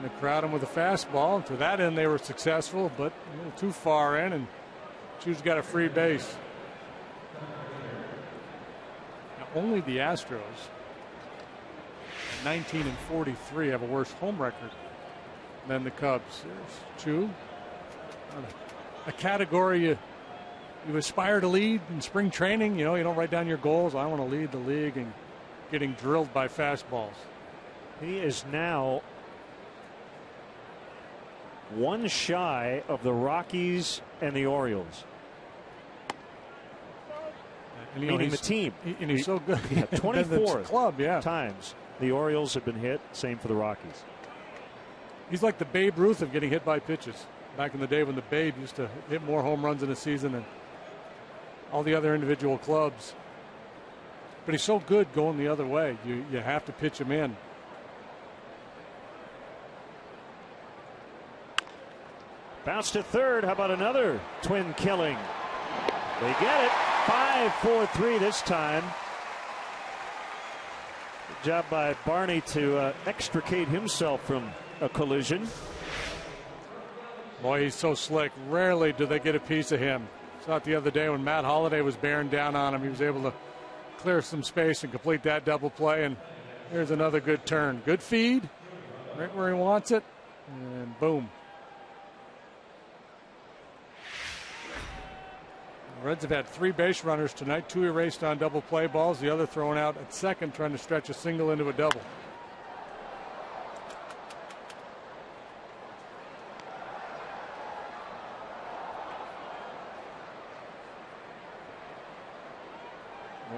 To crowd him with a fastball. To that end, they were successful, but a little too far in, and Chu's got a free base. Now, only the Astros, 19-43, have a worse home record than the Cubs. There's Chu, a category you aspire to lead in spring training. You know, you don't write down your goals. I want to lead the league, and getting drilled by fastballs. He is now 1 shy of the Rockies and the Orioles. And meaning the team. And he's so good. Yeah, 24 club, yeah. times the Orioles have been hit. Same for the Rockies. He's like the Babe Ruth of getting hit by pitches. Back in the day when the Babe used to hit more home runs in a season than all the other individual clubs. But he's so good going the other way. You have to pitch him in. Bounce to third. How about another twin killing? They get it. 5-4-3 this time. Good job by Barney to extricate himself from a collision. Boy, he's so slick. Rarely do they get a piece of him. Saw it the other day when Matt Holliday was bearing down on him. He was able to clear some space and complete that double play. And Here's another good turn. Good feed. Right where he wants it. And boom. The Reds have had 3 base runners tonight. 2 erased on double play balls. The other thrown out at second, trying to stretch a single into a double.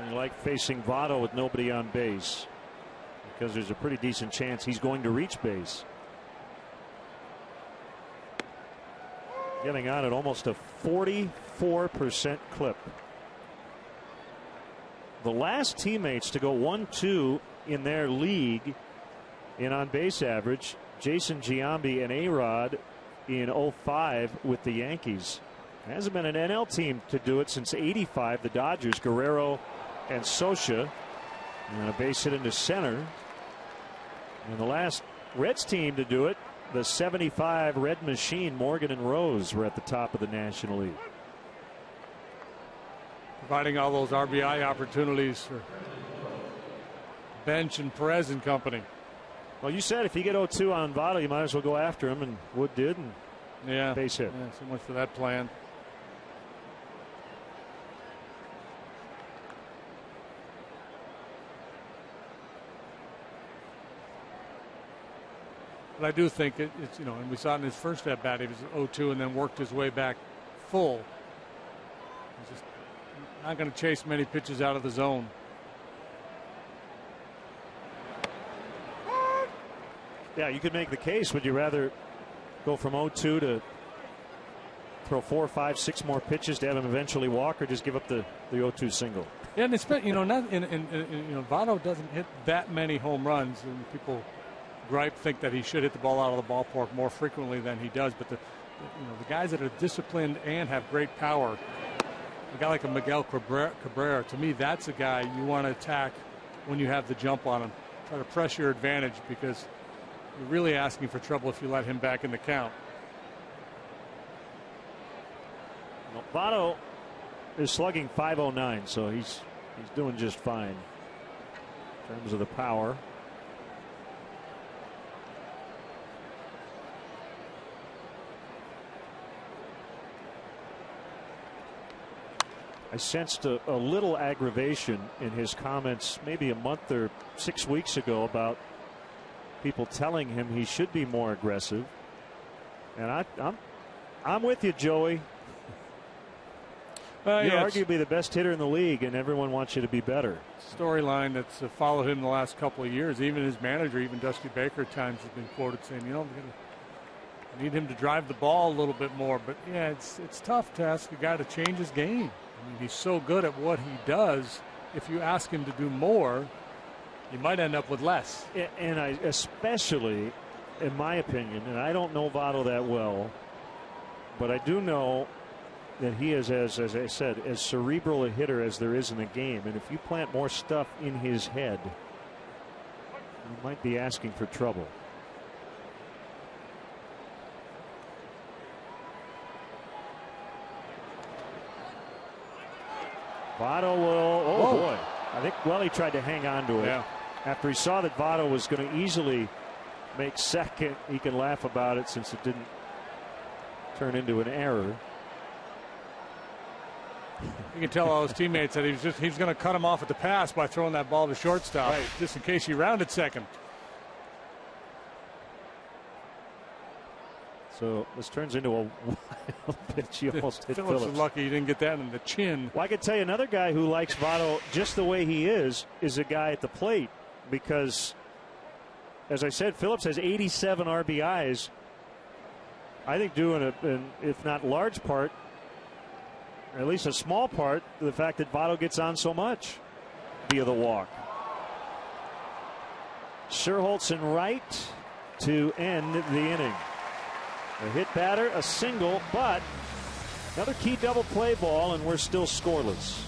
You like facing Votto with nobody on base, because there's a pretty decent chance he's going to reach base. Getting on at almost a 44% clip. The last teammates to go 1-2 in their league in on base average, Jason Giambi and A-Rod in 05 with the Yankees. There hasn't been an NL team to do it since '85. The Dodgers, Guerrero and Socia, and a base hit into center. And the last Reds team to do it, the '75 Red Machine, Morgan and Rose, were at the top of the National League. Providing all those RBI opportunities for Bench and Perez and company. Well, you said if you get 0-2 on Votto, you might as well go after him, and Wood did, and yeah, base hit. Yeah, so much for that plan. But I do think it's, you know, and we saw it in his first at bat, he was 0-2 and then worked his way back full. He's just not going to chase many pitches out of the zone. Yeah, you could make the case. Would you rather go from 0-2 to throw 4, 5, 6 more pitches to have him eventually walk, or just give up the 0-2 single? Yeah, and it's, you know, not in you know, Votto doesn't hit that many home runs, and people think that he should hit the ball out of the ballpark more frequently than he does. But the guys that are disciplined and have great power, a guy like a Miguel Cabrera, to me, that's a guy you want to attack when you have the jump on him. Try to press your advantage, because you're really asking for trouble if you let him back in the count. Well, Votto is slugging .509, so he's doing just fine in terms of the power. I sensed a little aggravation in his comments maybe a month or 6 weeks ago about people telling him he should be more aggressive. And I'm with you, Joey. You're arguably the best hitter in the league, and everyone wants you to be better. Storyline that's followed him the last couple of years. Even his manager, even Dusty Baker, at times has been quoted saying, you know, we need him to drive the ball a little bit more. But yeah, it's tough to ask a guy to change his game. I mean, he's so good at what he does. If you ask him to do more, you might end up with less. And I especially, in my opinion, and I don't know Votto that well, but I do know that he is, as I said, as cerebral a hitter as there is in the game. And if you plant more stuff in his head, you might be asking for trouble. Votto will, oh boy. I think, well, he tried to hang on to it. Yeah. After he saw that Votto was going to easily make second, he can laugh about it since it didn't turn into an error. You can tell all his teammates that he was going to cut him off at the pass by throwing that ball to shortstop, right, just in case he rounded second. So this turns into a wild pitch. He almost hit Phillips. Phillips. Is lucky he didn't get that in the chin. Well, I can tell you another guy who likes Votto just the way he is a guy at the plate, because, as I said, Phillips has 87 RBIs. I think due in if not large part, or at least a small part, to the fact that Votto gets on so much via the walk. Sherholtz and right to end the inning. A hit batter, a single, but another key double play ball, and we're still scoreless.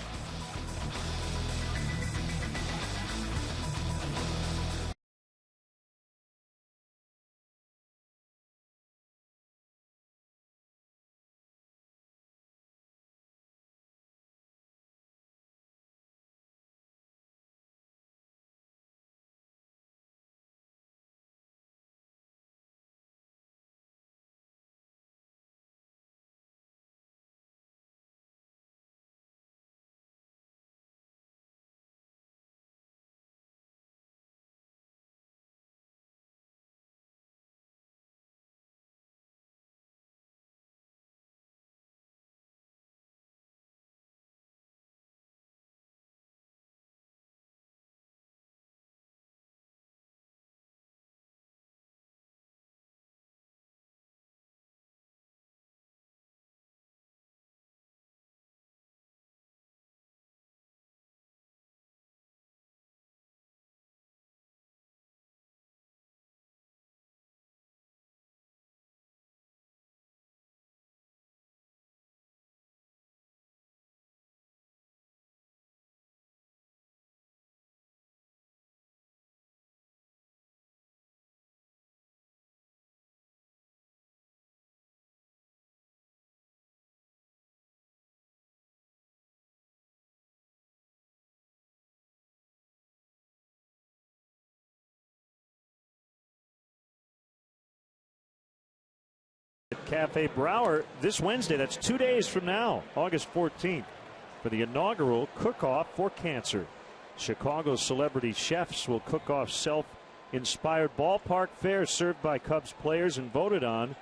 Cafe Brower this Wednesday. That's 2 days from now, August 14th, for the inaugural cook-off for cancer. Chicago celebrity chefs will cook off self-inspired ballpark fare served by Cubs players and voted on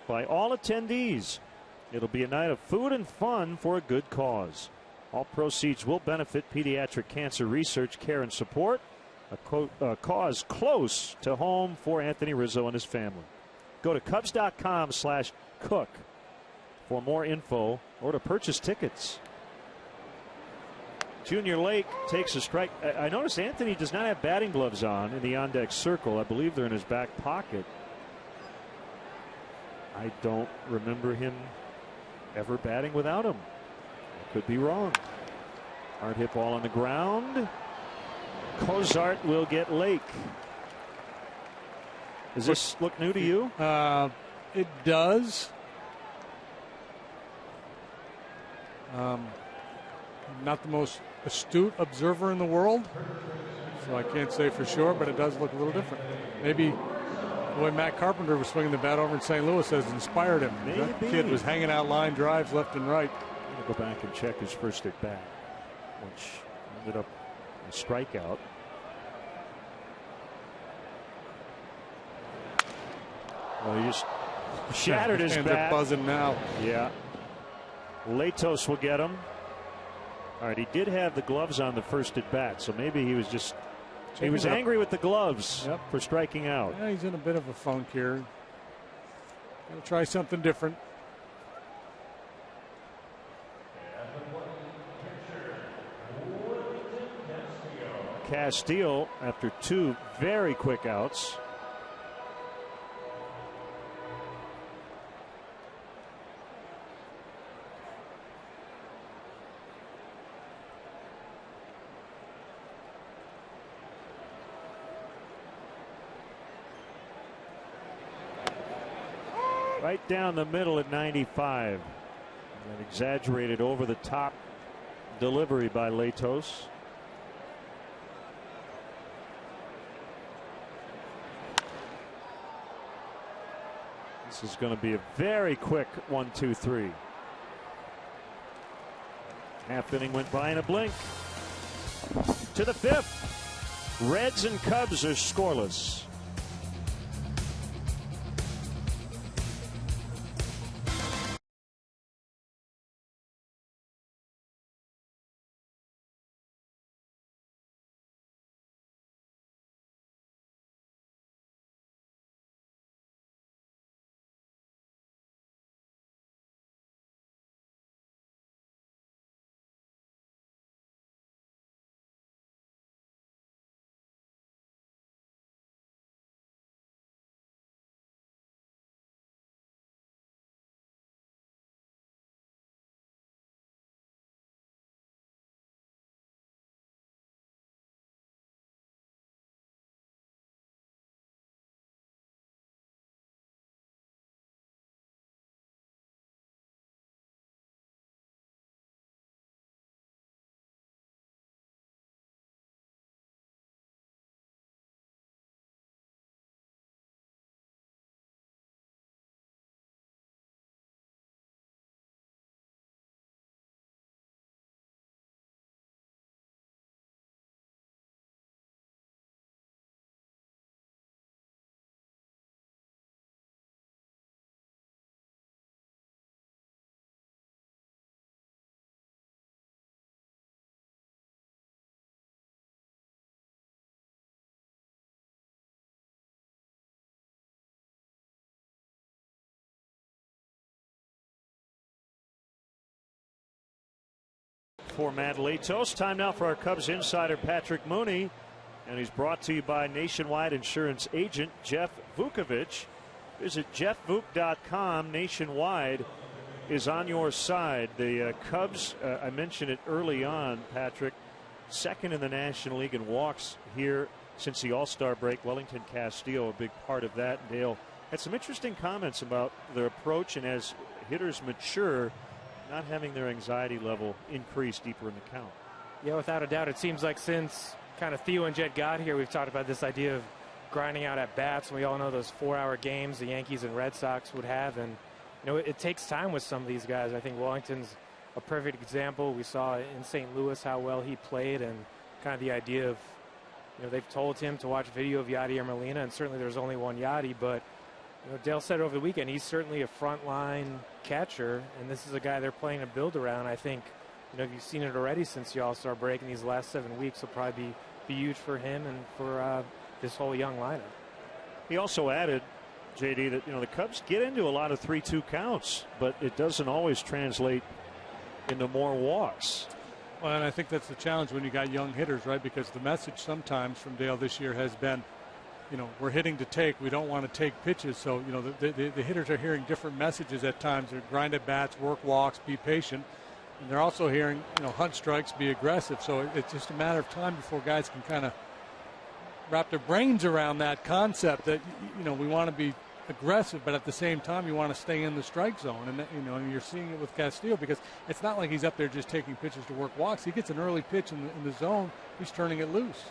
by all attendees. It'll be a night of food and fun for a good cause. All proceeds will benefit pediatric cancer research, care, and support, a cause close to home for Anthony Rizzo and his family. Go to Cubs.com/cook for more info or to purchase tickets. Junior Lake takes a strike. I noticed Anthony does not have batting gloves on in the on-deck circle. I believe they're in his back pocket. I don't remember him ever batting without them. I could be wrong. Hard hit ball on the ground. Cozart will get Lake. Does this look new to you? It does. Not the most astute observer in the world, so I can't say for sure, but it does look a little different. Maybe the way Matt Carpenter was swinging the bat over in St. Louis has inspired him. Maybe. That kid was hanging out line drives left and right. I'm going to go back and check his first at bat, which ended up a strikeout. Well, he just shattered his Hands bat. are buzzing now. Yeah. Latos will get him. All right, he did have the gloves on the first at bat, so maybe he was just angry with the gloves for striking out. Yeah, he's in a bit of a funk here. Gotta try something different. Castillo, after 2 very quick outs. Right down the middle at 95. An exaggerated over the top delivery by Latos. This is going to be a very quick 1-2-3. Half inning went by in a blink. To the 5th. Reds and Cubs are scoreless. For Matt Latos. Time now for our Cubs insider Patrick Mooney, and he's brought to you by Nationwide Insurance agent Jeff Vukovich. Visit jeffvuk.com. Nationwide is on your side. The Cubs, I mentioned it early on, Patrick, second in the National League in walks here since the All-Star break. Wellington Castillo a big part of that. Dale had some interesting comments about their approach, and as hitters mature, not having their anxiety level increase deeper in the count. Yeah, without a doubt. It seems like since kind of Theo and Jed got here, we've talked about this idea of grinding out at bats. And we all know those 4-hour games the Yankees and Red Sox would have. And it takes time with some of these guys. I think Wellington's a perfect example. We saw in St. Louis how well he played, and kind of the idea of, they've told him to watch video of Yadi or Molina, and certainly there's only one Yadi, but Dale said over the weekend he's certainly a frontline catcher, and this is a guy they're playing to build around. I think, you've seen it already since the All-Star break, and these last 7 weeks will probably be huge for him and for this whole young lineup. He also added, JD, that the Cubs get into a lot of 3-2 counts, but it doesn't always translate into more walks. Well, and I think that's the challenge when you got young hitters, right? Because the message sometimes from Dale this year has been, we're hitting to take. We don't want to take pitches. So, the hitters are hearing different messages at times. They're grind at bats, work walks, be patient. And they're also hearing, hunt strikes, be aggressive. So it's just a matter of time before guys can kind of wrap their brains around that concept that, we want to be aggressive, but at the same time you want to stay in the strike zone. And and you're seeing it with Castillo, because it's not like he's up there just taking pitches to work walks. He gets an early pitch in the zone, he's turning it loose.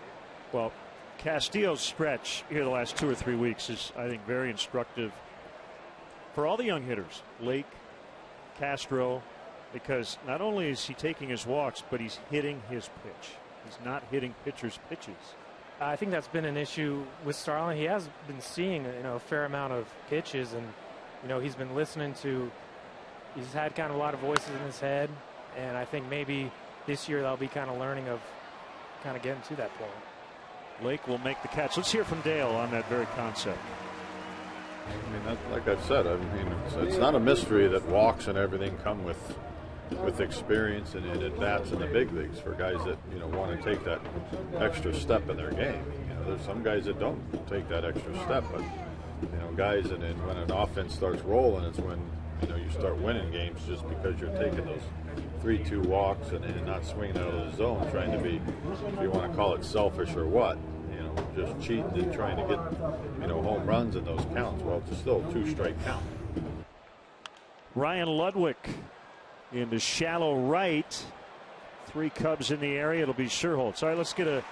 Well, Castillo's stretch here the last 2 or 3 weeks is, I think, very instructive for all the young hitters, Lake, Castro, because not only is he taking his walks, but he's hitting his pitch. He's not hitting pitchers' pitches. I think that's been an issue with Starlin. He has been seeing a fair amount of pitches, and he's been listening to. He's had kind of a lot of voices in his head, and I think maybe this year they'll be kind of learning of kind of getting to that point. Lake will make the catch. Let's hear from Dale on that very concept. Like I said, it's not a mystery that walks and everything come with experience and at bats in the big leagues for guys that want to take that extra step in their game. There's some guys that don't take that extra step, but guys, and then when an offense starts rolling, it's when you start winning games, just because you're taking those 3-2 walks and not swinging out of the zone, trying to be, if you want to call it selfish or what, just cheating and trying to get home runs in those counts. Well, it's still a 2-strike count. Ryan Ludwig into shallow right. 3 Cubs in the area. It'll be Sherholtz. All right, let's get a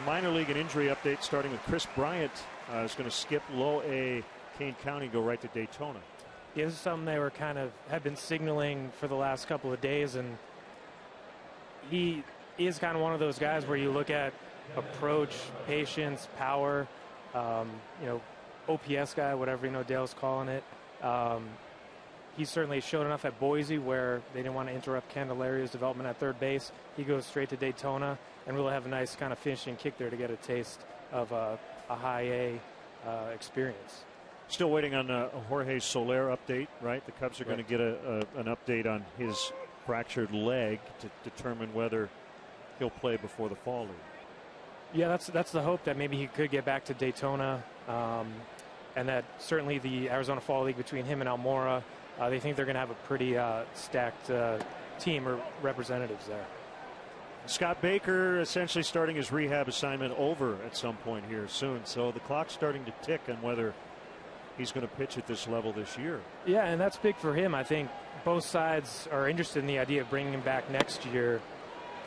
minor league and injury update, starting with Chris Bryant. Is going to skip low A Kane County, go right to Daytona. Yeah, this is something they were have been signaling for the last couple of days, and he is kind of one of those guys where you look at approach, patience, power, OPS guy, whatever Dale's calling it. He certainly showed enough at Boise where they didn't want to interrupt Candelaria's development at third base. He goes straight to Daytona and really have a nice kind of finishing kick there to get a taste of a high A experience. Still waiting on a Jorge Soler update, right? The Cubs are going to get an update on his fractured leg to determine whether he'll play before the fall league. Yeah, that's the hope, that maybe he could get back to Daytona, and that certainly the Arizona Fall League, between him and Almora, they think they're going to have a pretty stacked team or representatives there. Scott Baker essentially starting his rehab assignment over at some point here soon, so the clock's starting to tick on whether he's going to pitch at this level this year. Yeah, and that's big for him. I think both sides are interested in the idea of bringing him back next year.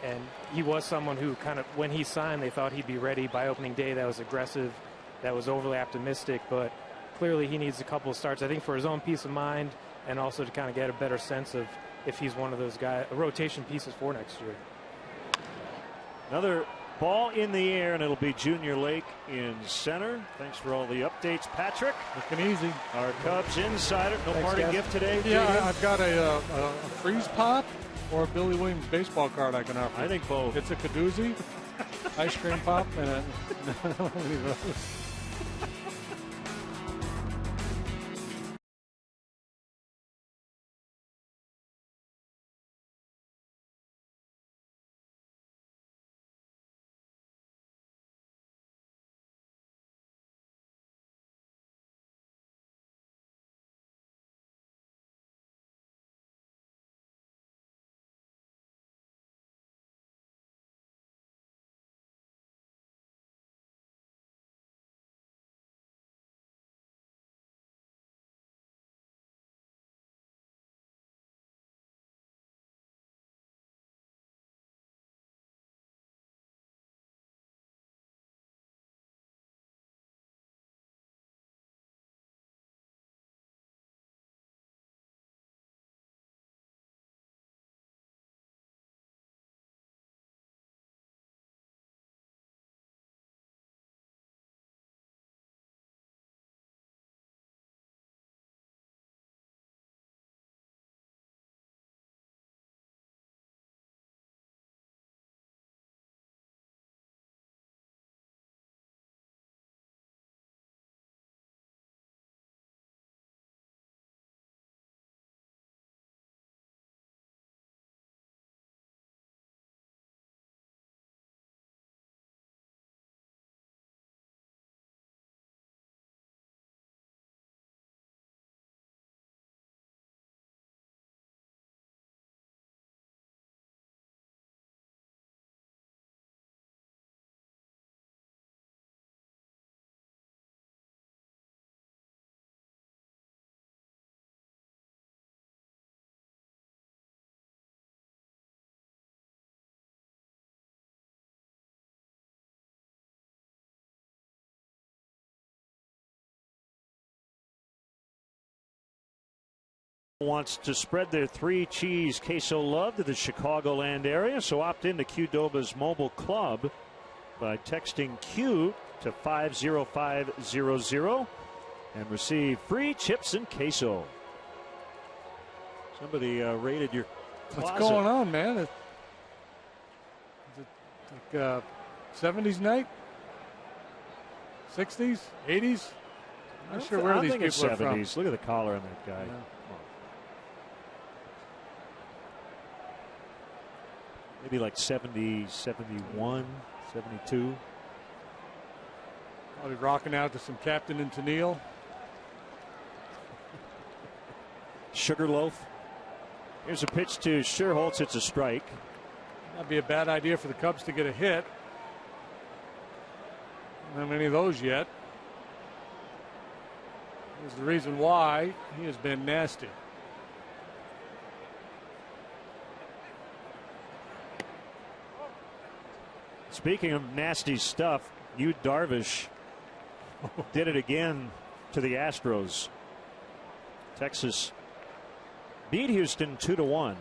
And he was someone who kind of, when he signed, they thought he'd be ready by opening day. That was aggressive, that was overly optimistic, but clearly he needs a couple of starts, I think, for his own peace of mind, and also to kind of get a better sense of if he's one of those guys, rotation pieces for next year. Another ball in the air, and it'll be Junior Lake in center. Thanks for all the updates, Patrick. Looking easy. Our Cubs insider. No parting gift today. Yeah, I've got a freeze pop or a Billy Williams baseball card I can offer. I think both. It's a Kadoozy, ice cream pop, and a wants to spread their 3-cheese queso love to the Chicagoland area, so opt in to Qdoba's mobile club by texting Q to 50500 and receive free chips and queso. Somebody raided your closet. What's going on, man? Is it like 70s night? 60s? 80s? I'm not sure where these people are from. Look at the collar on that guy. Yeah. Maybe like 70, 71, 72. Probably rocking out to some Captain and Tennille. Sugarloaf. Here's a pitch to Scherholtz. It's a strike. That'd be a bad idea for the Cubs to get a hit. Not many of those yet. There's the reason why he has been nasty. Speaking of nasty stuff, Yu Darvish did it again to the Astros. Texas beat Houston 2-1.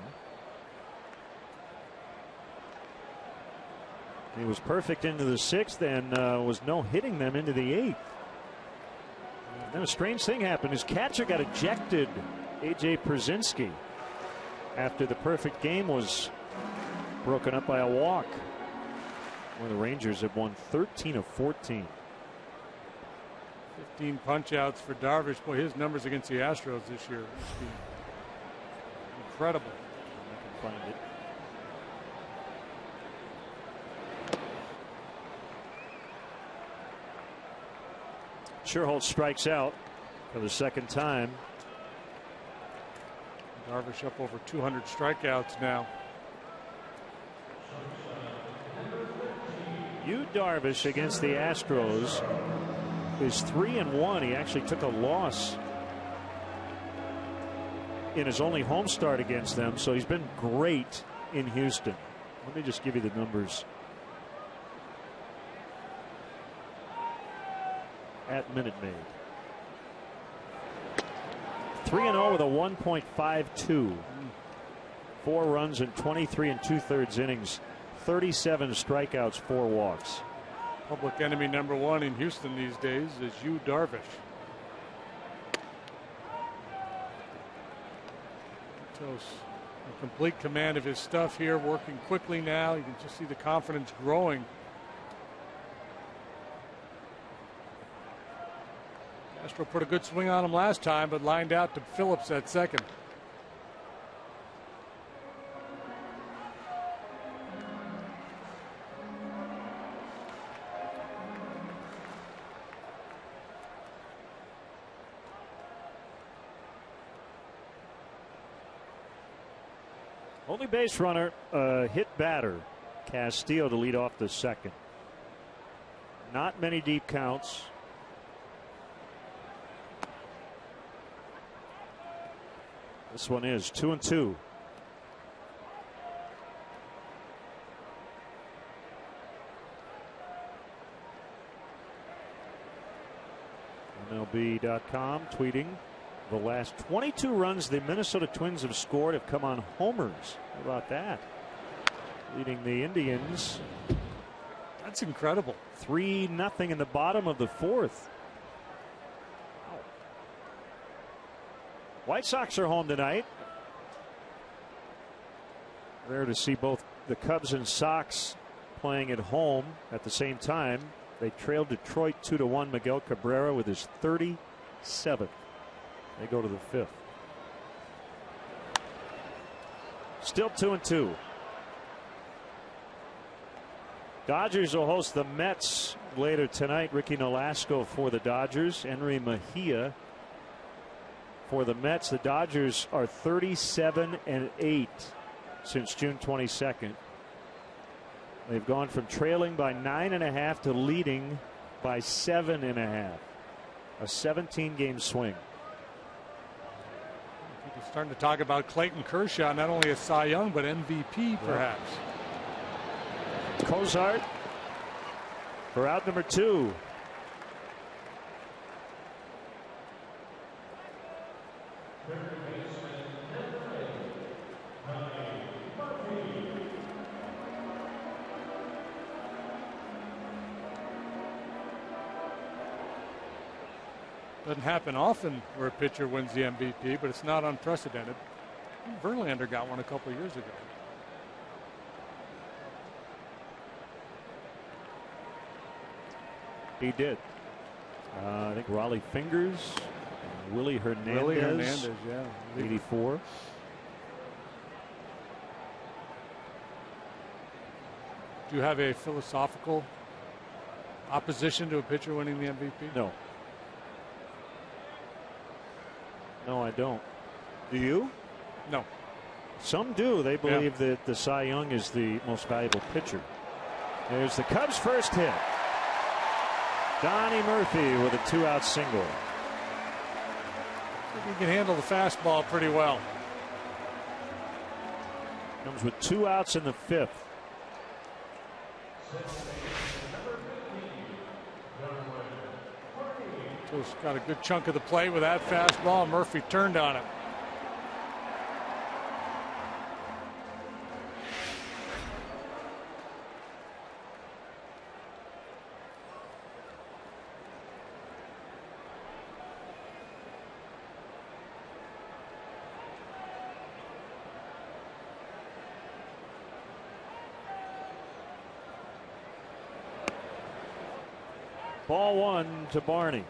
He was perfect into the 6th and was no hitting them into the 8th. Then a strange thing happened. His catcher got ejected, A.J. Przinsky, after the perfect game was broken up by a walk. Where the Rangers have won 13 of 14. 15 punch-outs for Darvish. Boy, his numbers against the Astros this year must be incredible. I can find it. Scherholtz strikes out for the second time. Darvish up over 200 strikeouts now. Yu Darvish against the Astros is 3-1. He actually took a loss in his only home start against them, so he's been great in Houston. Let me just give you the numbers at Minute Maid. 3-0 with a 1.52. 4 runs in 23 2/3 innings. 37 strikeouts, 4 walks. Public enemy number 1 in Houston these days is Yu Darvish. To's in complete command of his stuff here, working quickly now. You can just see the confidence growing. Castro put a good swing on him last time, but lined out to Phillips at second. Only base runner, hit batter, Castillo, to lead off the second. Not many deep counts. This one is 2-2. MLB.com tweeting, the last 22 runs the Minnesota Twins have scored have come on homers. How about that? Leading the Indians. That's incredible. 3-0 in the bottom of the 4th. Wow. White Sox are home tonight. Rare to see both the Cubs and Sox playing at home at the same time. They trailed Detroit 2-1. Miguel Cabrera with his 37th. They go to the 5th. Still 2-2. Dodgers will host the Mets later tonight. Ricky Nolasco for the Dodgers. Henry Mejia for the Mets. The Dodgers are 37-8 since June 22nd. They've gone from trailing by 9.5 to leading by 7.5. A 17-game swing. People starting to talk about Clayton Kershaw, not only a Cy Young, but MVP perhaps. Cozart for out number 2. Doesn't happen often where a pitcher wins the MVP, but it's not unprecedented. Verlander got one a couple of years ago. He did. I think Raleigh Fingers, Willie Hernandez, yeah, 84. Do you have a philosophical opposition to a pitcher winning the MVP? No. No, I don't. Do you? No. Some do. They believe that the Cy Young is the most valuable pitcher. There's the Cubs' first hit. Donnie Murphy with a 2-out single. I think he can handle the fastball pretty well. Comes with 2 outs in the 5th. Just got a good chunk of the play with that fastball. Murphy turned on it. Ball 1 to Barney.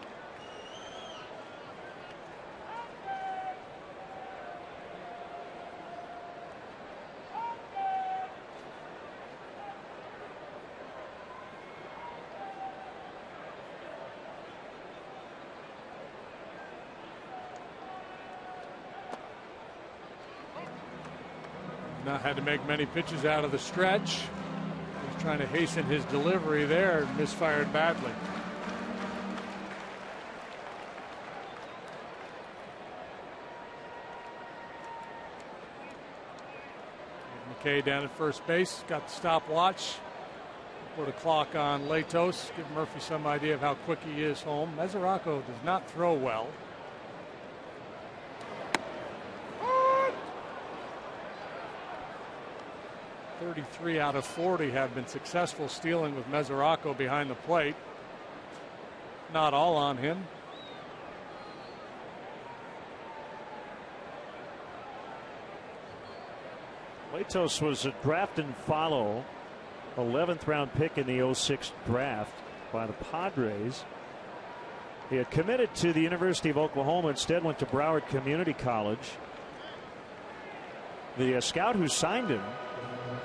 Not had to make many pitches out of the stretch. He's trying to hasten his delivery there. Misfired badly. McKay down at first base. Got the stopwatch. Put a clock on Latos. Give Murphy some idea of how quick he is home. Mesoraco does not throw well. .33 out of 40 have been successful stealing with Mesoraco behind the plate. Not all on him. Latos was a draft and follow, 11th round pick in the 06 draft by the Padres. He had committed to the University of Oklahoma, instead went to Broward Community College. The scout who signed him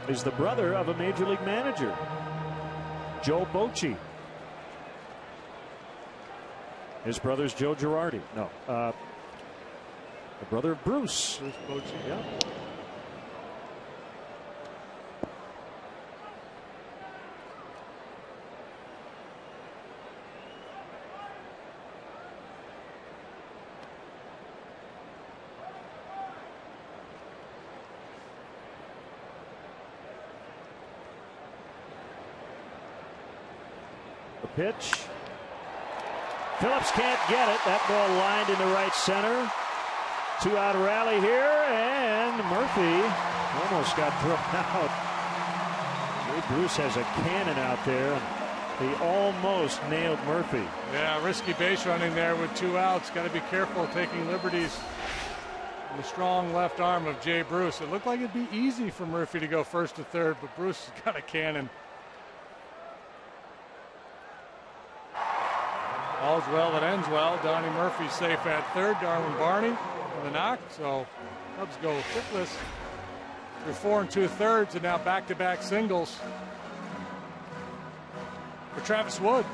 is the brother of a major league manager, Joe Bochy. His brother's Joe Girardi. No, the brother of Bruce. Bruce Bochy. Yeah. Pitch. Phillips can't get it. That ball lined into right center. 2-out rally here, and Murphy almost got thrown out. Jay Bruce has a cannon out there. He almost nailed Murphy. Yeah, risky base running there with 2 outs. Got to be careful taking liberties. And the strong left arm of Jay Bruce. It looked like it'd be easy for Murphy to go first to third, but Bruce has got a cannon. All's well that ends well. Donnie Murphy safe at third. Darwin Barney for the knock. So Cubs go hitless through 4 2/3, and now back-to-back singles for Travis Wood.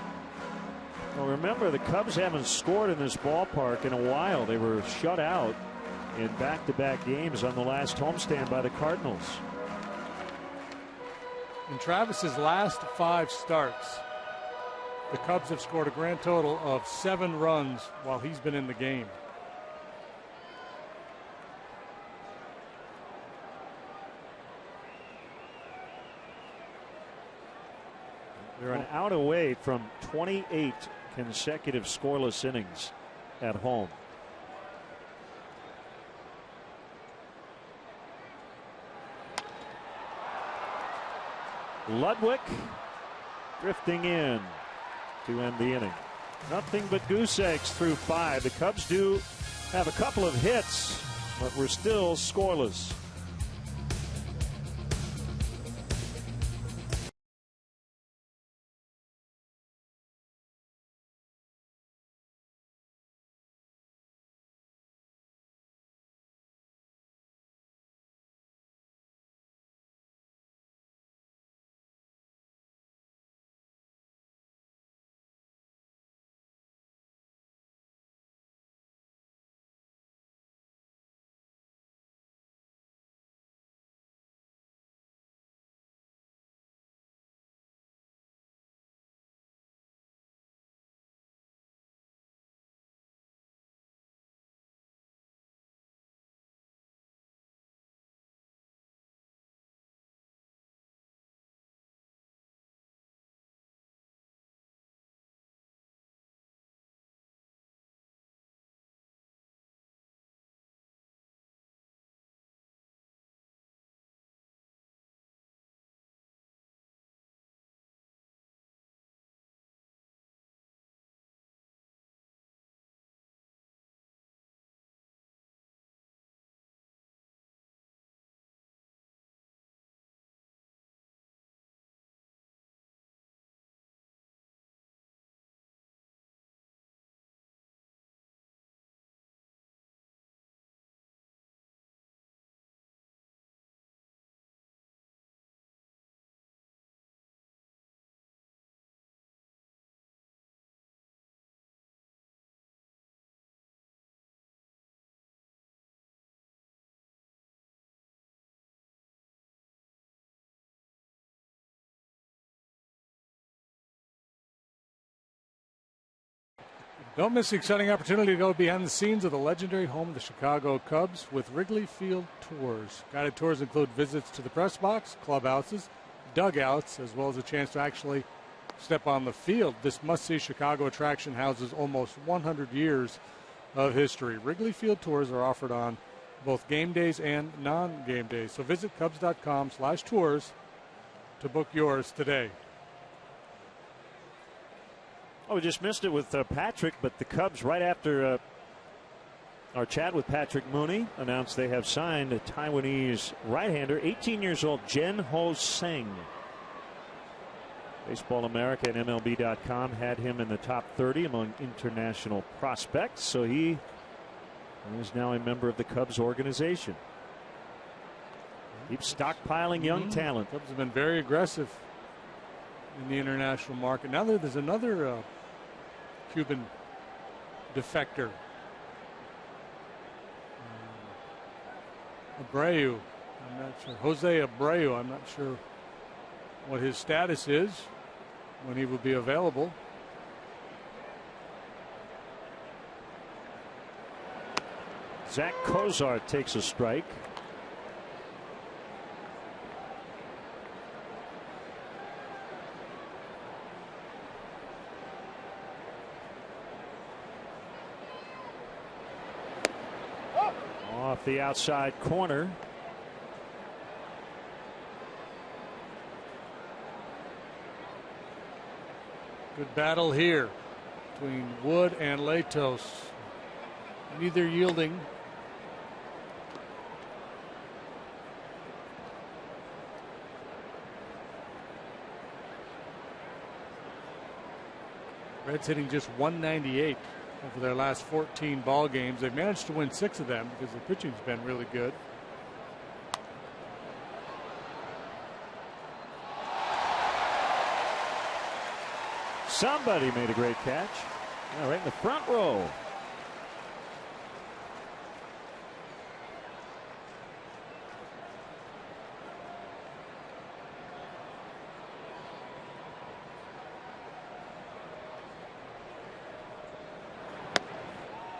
Well, remember, the Cubs haven't scored in this ballpark in a while. They were shut out in back-to-back games on the last homestand by the Cardinals. In Travis's last 5 starts, the Cubs have scored a grand total of 7 runs while he's been in the game. They're an out away from 28 consecutive scoreless innings at home. Ludwig drifting in to end the inning. Nothing but goose eggs through 5. The Cubs do have a couple of hits, but we're still scoreless. Don't miss the exciting opportunity to go behind the scenes of the legendary home of the Chicago Cubs with Wrigley Field Tours. Guided tours include visits to the press box, clubhouses, dugouts, as well as a chance to actually step on the field. This must-see Chicago attraction houses almost 100 years of history. Wrigley Field Tours are offered on both game days and non-game days. So visit Cubs.com/tours to book yours today. Oh, we just missed it with Patrick, but the Cubs, right after our chat with Patrick Mooney, announced they have signed a Taiwanese right-hander, 18 years old, Jen Ho Seng. Baseball America and MLB.com had him in the top 30 among international prospects, so he is now a member of the Cubs organization. Keep stockpiling young talent. Cubs have been very aggressive in the international market. Now there's another Cuban defector, Abreu. I'm not sure. Jose Abreu. I'm not sure what his status is, when he will be available. Zach Kozar takes a strike. Off the outside corner. Good battle here between Wood and Latos. Neither yielding. Reds hitting just 198 over their last 14 ball games. They've managed to win 6 of them because the pitching's been really good. Somebody made a great catch. Yeah, right in the front row.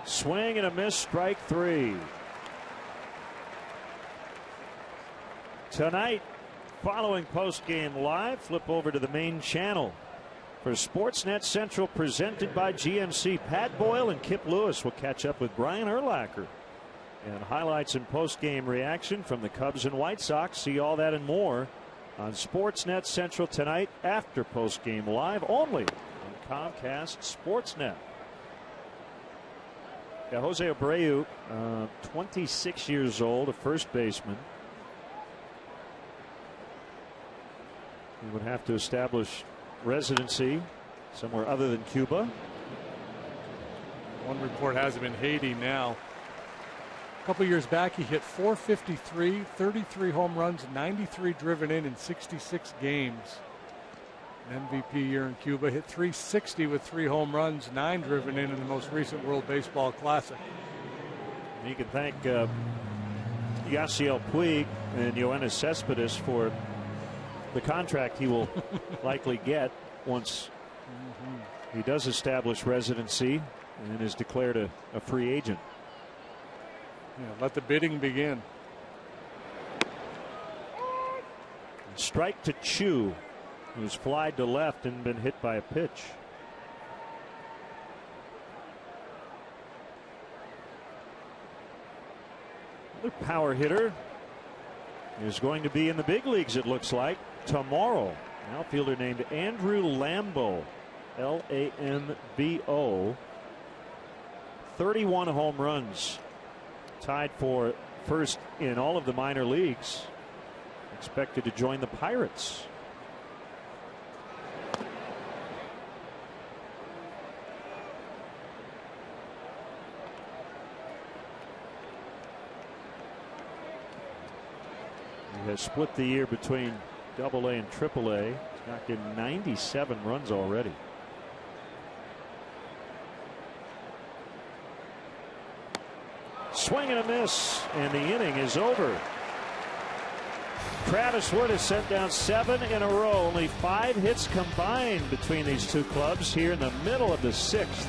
Swing and a miss, strike 3. Tonight, following post-game live, flip over to the main channel for Sportsnet Central, presented by GMC. Pat Boyle and Kip Lewis will catch up with Brian Urlacher. And highlights and post-game reaction from the Cubs and White Sox. See all that and more on Sportsnet Central tonight after post-game live, only on Comcast Sportsnet. Yeah, Jose Abreu, 26 years old, a first baseman. He would have to establish residency somewhere other than Cuba. One report has him in Haiti now. A couple years back, he hit .453, 33 home runs, 93 driven in 66 games. An MVP year in Cuba, hit .360 with 3 home runs, 9 driven in the most recent World Baseball Classic. You can thank Yasiel Puig and Yoenis Cespedes for the contract he will likely get once he does establish residency and is declared a free agent. Yeah, let the bidding begin. Strike to Chu, who's flied to left and been hit by a pitch. Another power hitter is going to be in the big leagues, it looks like, tomorrow. An outfielder named Andrew Lambo, Lambo. 31 home runs, tied for first in all of the minor leagues. Expected to join the Pirates. He has split the year between AA and AAA. He's knocked in 97 runs already. Swing and a miss, and the inning is over. Travis Wood has sent down 7 in a row. Only 5 hits combined between these two clubs here in the middle of the 6th.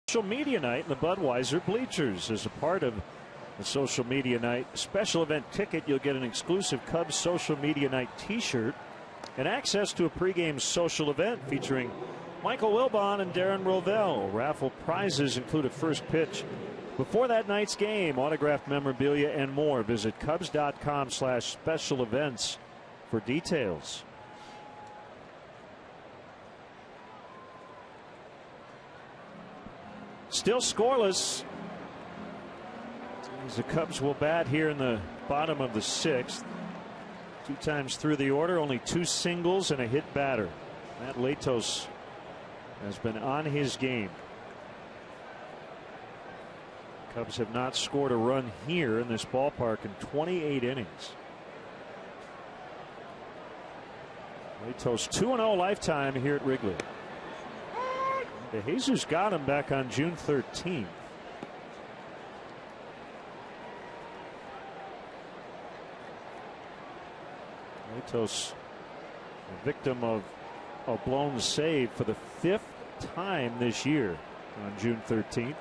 Social media night in the Budweiser bleachers. As a part of the social media night special event ticket, you'll get an exclusive Cubs social media night t-shirt and access to a pregame social event featuring Michael Wilbon and Darren Rovell. Raffle prizes include a first pitch before that night's game, autographed memorabilia, and more. Visit Cubs.com/special events for details. Still scoreless as the Cubs will bat here in the bottom of the 6th. 2 times through the order, only 2 singles and a hit batter. Matt Latos has been on his game. Cubs have not scored a run here in this ballpark in 28 innings. Latos 2-0 lifetime here at Wrigley. Jesus got him back on June 13th. Latos A victim of a blown save for the 5th time this year on June 13th.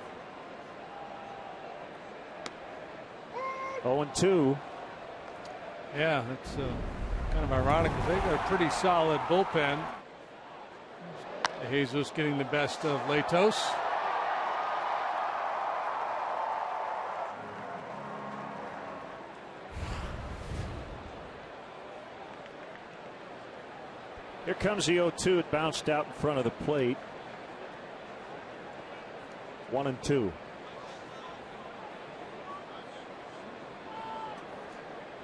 0-2. Yeah, that's kind of ironic because they've got a pretty solid bullpen. Jesus getting the best of Latos. Here comes the 0-2. It bounced out in front of the plate. 1-2.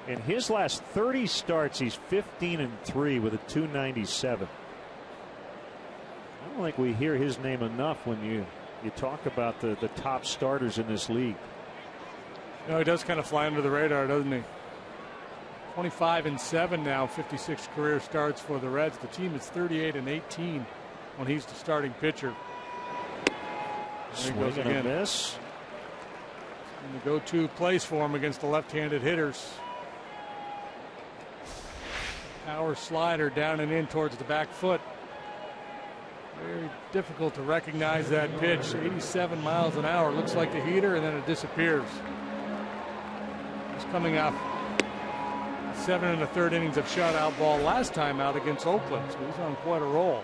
In his last 30 starts, he's 15-3 with a 297. I don't think we hear his name enough when you talk about the top starters in this league. No, he does kind of fly under the radar, doesn't he? 25-7 now, 56 career starts for the Reds. The team is 38-18 when he's the starting pitcher. Swing and a miss. And the go-to place for him against the left-handed hitters. Power slider down and in towards the back foot. Very difficult to recognize that pitch. 87 miles an hour. Looks like the heater, and then it disappears. He's coming off 7 1/3 innings of shutout ball last time out against Oakland, so he's on quite a roll.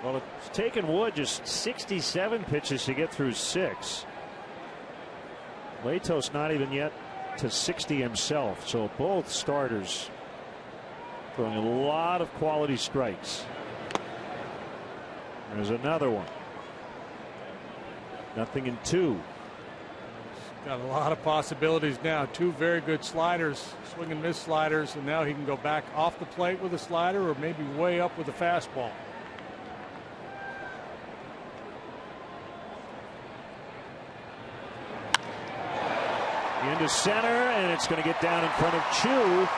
Well, it's taken Wood just 67 pitches to get through 6. Latos not even yet to 60 himself, so both starters throwing a lot of quality strikes. There's another one. 0-2. Got a lot of possibilities now. 2 very good sliders, swing and miss sliders, and now he can go back off the plate with a slider or maybe way up with a fastball. Into center, and it's going to get down in front of Chu.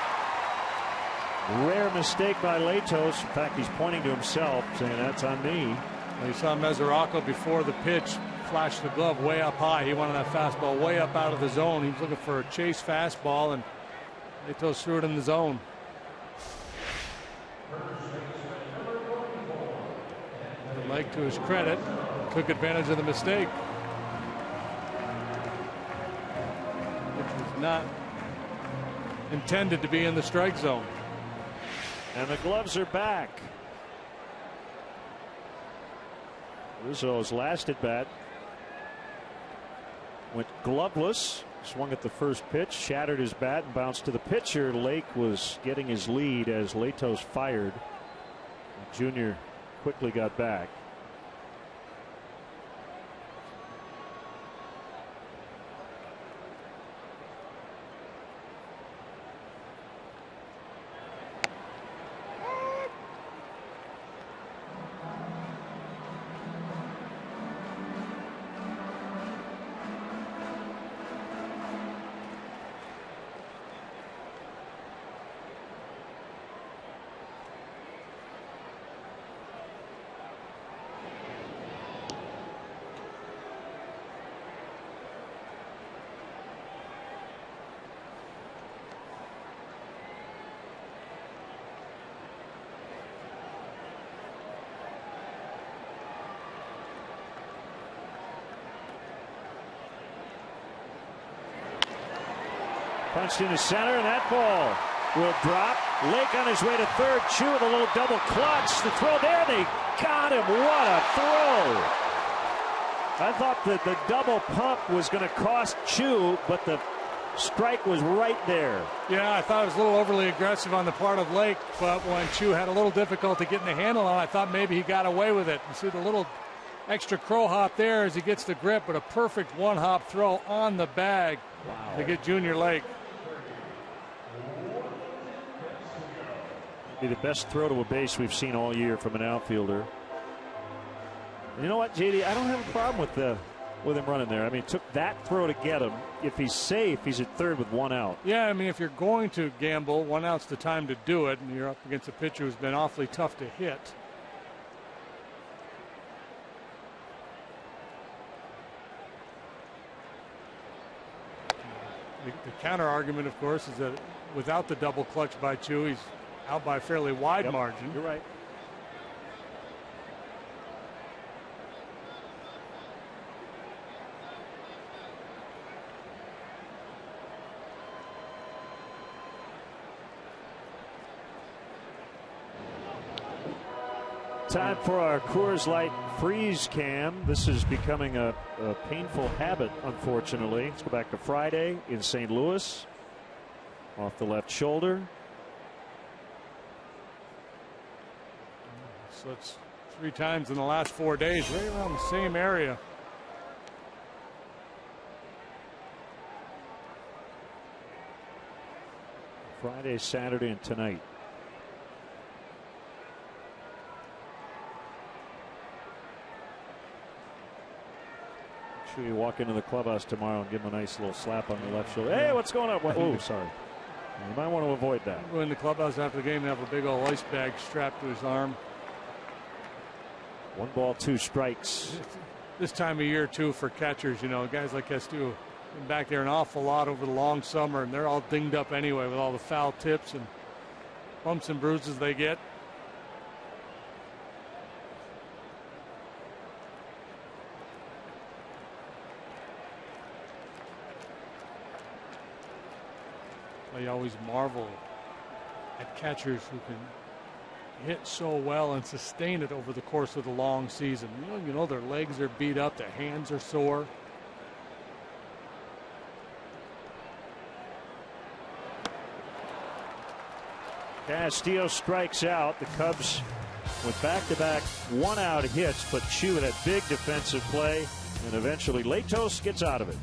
Rare mistake by Latos. In fact, he's pointing to himself, saying that's on me. Well, you saw Mesoraco before the pitch flash the glove way up high. He wanted that fastball way up out of the zone. He was looking for a chase fastball, and Latos threw it in the zone. Lake, to his credit, took advantage of the mistake. Not intended to be in the strike zone. And the gloves are back. Rizzo's last at bat went gloveless, swung at the first pitch, shattered his bat, and bounced to the pitcher. Lake was getting his lead as Latos fired. Junior quickly got back. Punched into center, and that ball will drop. Lake on his way to third. Chu with a little double clutch. The throw there. They got him. What a throw. I thought that the double pump was going to cost Chu, but the strike was right there. Yeah, I thought it was a little overly aggressive on the part of Lake, but when Chu had a little difficulty getting the handle on it, I thought maybe he got away with it. You see the little extra crow hop there as he gets the grip, but a perfect one-hop throw on the bag to get Junior Lake. Be the best throw to a base we've seen all year from an outfielder. You know what, JD? I don't have a problem with him running there. I mean, it took that throw to get him. If he's safe, he's at third with 1 out. Yeah, I mean, if you're going to gamble, 1 out's the time to do it, and you're up against a pitcher who's been awfully tough to hit. The counter argument, of course, is that without the double clutch by Chu, he's out by a fairly wide margin. You're right. Time for our Coors Light freeze cam. This is becoming a painful habit, unfortunately. Let's go back to Friday in St. Louis. Off the left shoulder. So it's 3 times in the last 4 days, right around the same area. Friday, Saturday, and tonight. Sure you walk into the clubhouse tomorrow and give him a nice little slap on the left shoulder. Hey, what's going on? Oh, sorry. You might want to avoid that. Go in the clubhouse after the game and have a big old ice bag strapped to his arm. 1 ball, 2 strikes. This time of year, too, for catchers, you know, guys like Castillo been back there an awful lot over the long summer, and they're all dinged up anyway with all the foul tips and bumps and bruises they get. I always marvel at catchers who can hit so well and sustain it over the course of the long season. You know their legs are beat up, their hands are sore. Castillo strikes out. The Cubs with back-to-back 1-out hits, but Chu with that big defensive play, and eventually Latos gets out of it.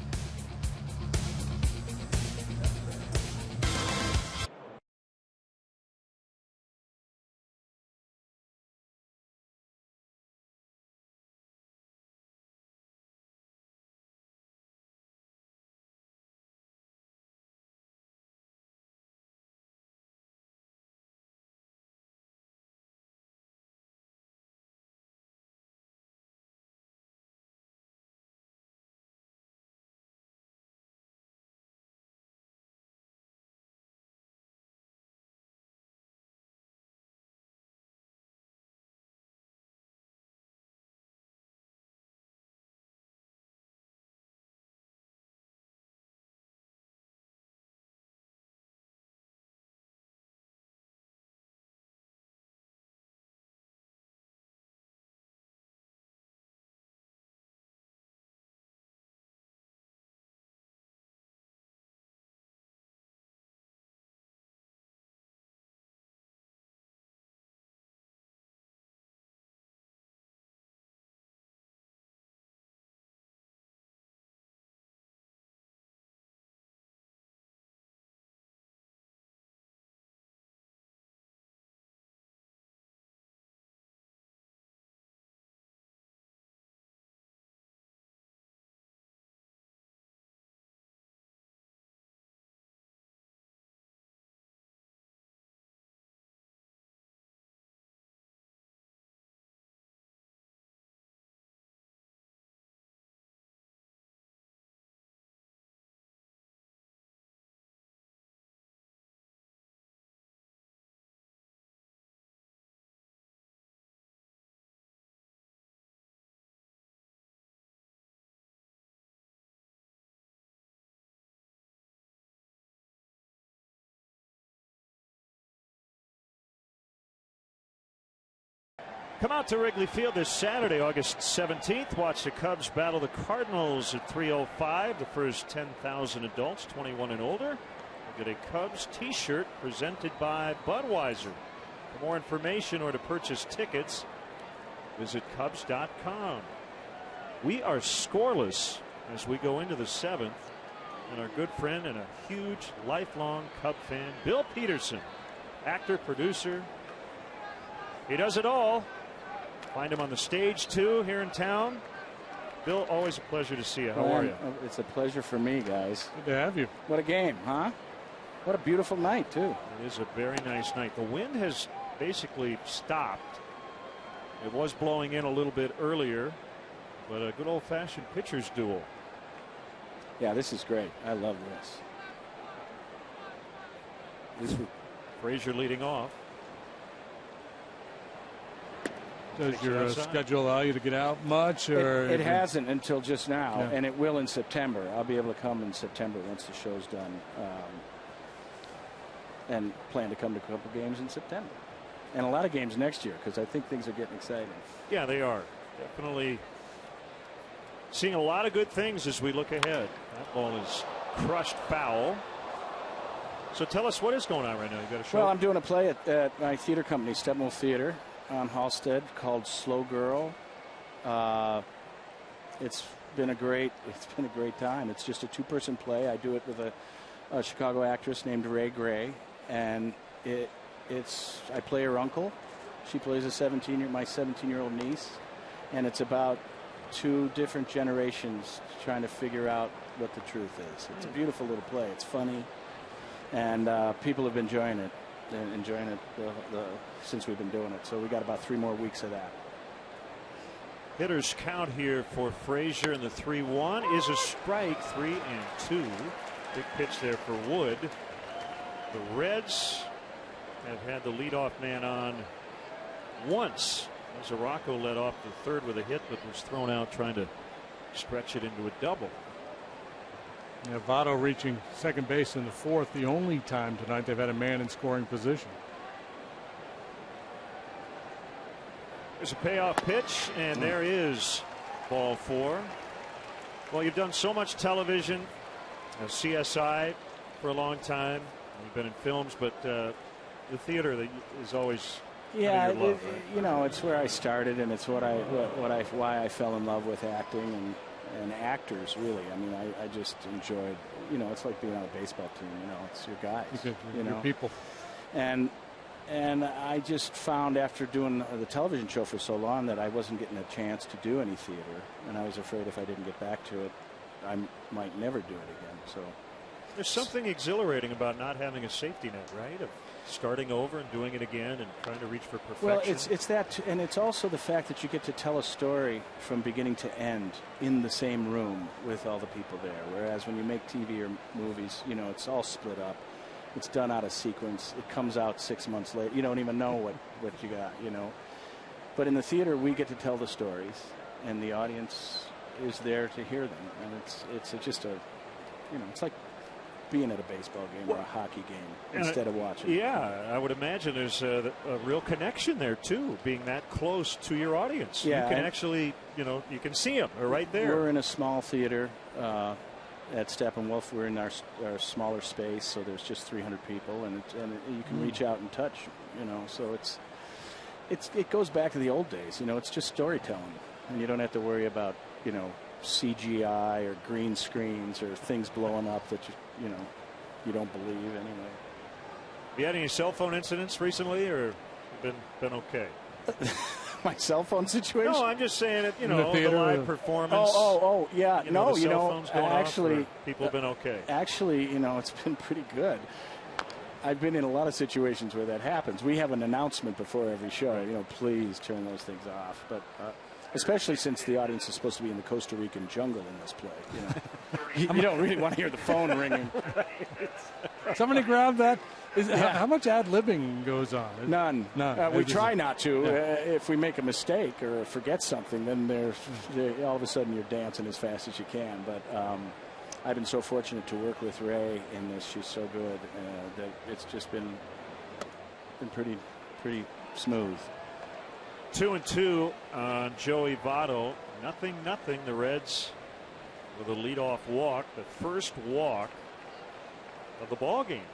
Come out to Wrigley Field this Saturday, August 17th. Watch the Cubs battle the Cardinals at 3:05. The first 10,000 adults 21 and older will get a Cubs t-shirt presented by Budweiser. For more information or to purchase tickets, visit Cubs.com. We are scoreless as we go into the 7th. And our good friend and a huge lifelong Cub fan, Bill Peterson, actor, producer. He does it all. Find him on the stage too here in town. Bill, always a pleasure to see you. How are you? It's a pleasure for me, guys. Good to have you. What a game, huh? What a beautiful night, too. It is a very nice night. The wind has basically stopped. It was blowing in a little bit earlier, but a good old-fashioned pitcher's duel. Yeah, this is great. I love this. Frazier leading off. Does your schedule allow you to get out much? Or it hasn't until just now, and it will in September. I'll be able to come in September once the show's done, and plan to come to a couple games in September. And a lot of games next year, because I think things are getting exciting. Yeah, they are. Definitely seeing a lot of good things as we look ahead. That ball is crushed foul. So tell us what is going on right now. You got a show? Well, I'm doing a play at my theater company, Steppenwolf Theater, on Halstead, called Slow Girl. It's been a great time. It's just a 2-person play. I do it with a Chicago actress named Ray Gray, and I play her uncle. She plays my 17-year-old niece, and it's about 2 different generations trying to figure out what the truth is. It's a beautiful little play. It's funny, and people have been enjoying it since we've been doing it. So we got about 3 more weeks of that. Hitters count here for Frazier, and the 3-1 is a strike. 3-2. Big pitch there for Wood. The Reds have had the leadoff man on once. Zarocco led off the third with a hit, but was thrown out trying to stretch it into a double. Yeah, Votto reaching second base in the 4th, the only time tonight they've had a man in scoring position. There's a payoff pitch, and there is ball 4. Well, you've done so much television, CSI for a long time. You've been in films, but the theater is always your love, right? It's where I started, and it's why I fell in love with acting and actors, really. I mean, I just enjoyed, it's like being on a baseball team. It's your guys, your people. And I just found after doing the television show for so long that I wasn't getting a chance to do any theater, and I was afraid if I didn't get back to it, I might never do it again. So there's something exhilarating about not having a safety net, right? Of starting over and doing it again and trying to reach for perfection. Well, it's that, and it's also the fact that you get to tell a story from beginning to end in the same room with all the people there. Whereas when you make TV or movies, it's all split up. It's done out of sequence. It comes out 6 months later. You don't even know what you got, But in the theater, we get to tell the stories, and the audience is there to hear them. And it's just it's like being at a baseball game or a hockey game instead of watching. Yeah, I would imagine there's a real connection there, too, being that close to your audience. Yeah, you can actually, you can see them. They're right there. We're in a small theater at Steppenwolf. We're in our smaller space, so there's just 300 people, and you can reach out and touch, so it goes back to the old days. It's just storytelling, and you don't have to worry about, CGI or green screens or things blowing up that you don't believe anyway. Have you had any cell phone incidents recently, or been okay? My cell phone situation? No, I'm just saying it. The live performance. Oh, yeah. No, actually, people have been okay. Actually, it's been pretty good. I've been in a lot of situations where that happens. We have an announcement before every show. Please turn those things off. But especially since the audience is supposed to be in the Costa Rican jungle in this play. You don't really want to hear the phone ringing. Somebody grab that. How much ad-libbing goes on? None. We try not to. If we make a mistake or forget something, then all of a sudden you're dancing as fast as you can. But I've been so fortunate to work with Ray in this. She's so good that it's just been pretty smooth. 2-2 on Joey Votto. 0-0. The Reds with a leadoff walk, the first walk of the ball game.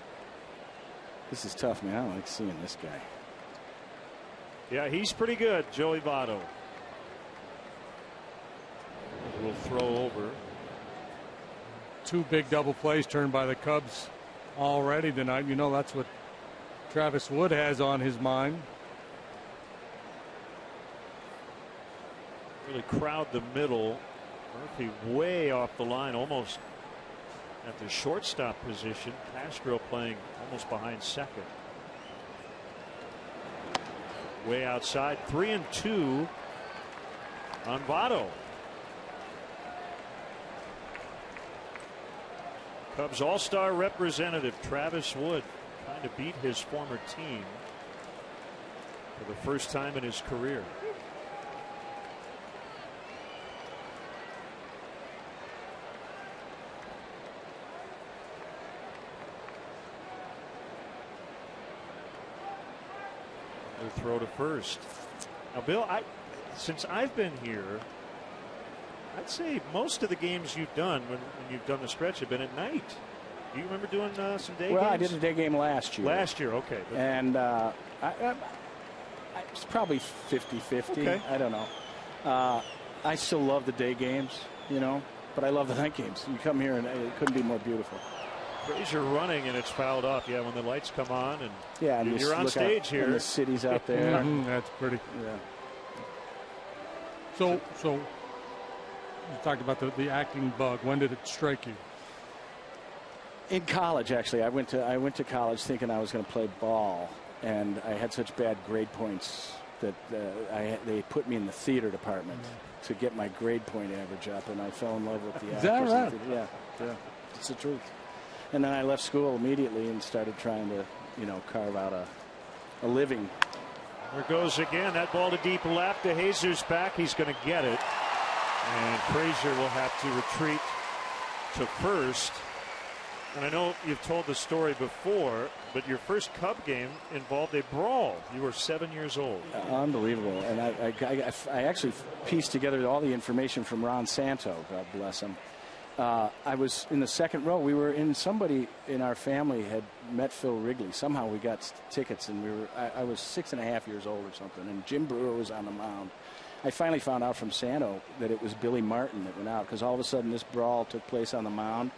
This is tough, man. I don't like seeing this guy. Yeah, he's pretty good, Joey Votto. Will throw over. 2 big double plays turned by the Cubs already tonight. That's what Travis Wood has on his mind. Really crowd the middle. Murphy way off the line, almost at the shortstop position. Castro playing almost behind second. Way outside. 3-2 on Votto. Cubs all-star representative Travis Wood trying to beat his former team for the first time in his career. They throw to first. Now, Bill, since I've been here, I'd say most of the games you've done when you've done the stretch have been at night. Do you remember doing some day games? Well, I did a day game last year. Last year, okay. And it's probably 50-50. Okay. I don't know. I still love the day games, you know, but I love the night games. You come here and it couldn't be more beautiful. Frazier running and it's fouled off. Yeah, when the lights come on and and you're on stage here. And the city's out there. That's pretty. Yeah. So you talked about the acting bug. When did it strike you? In college, actually, I went to college thinking I was going to play ball, and I had such bad grade points that they put me in the theater department to get my grade point average up, and I fell in love with the actors. Is that right? Yeah, it's the truth. And then I left school immediately and started trying to, you know, carve out a living. There goes again. That ball to deep left. To Jesus back. He's going to get it. And Frazier will have to retreat to first. And I know you've told the story before, but your first Cub game involved a brawl. You were 7 years old. Unbelievable. And I actually pieced together all the information from Ron Santo, God bless him. I was in the second row. We were in, somebody in our family had met Phil Wrigley. Somehow we got tickets, and I was 6.5 years old or something, and Jim Brewer was on the mound. I finally found out from Santo that it was Billy Martin that went out, because all of a sudden this brawl took place on the mound,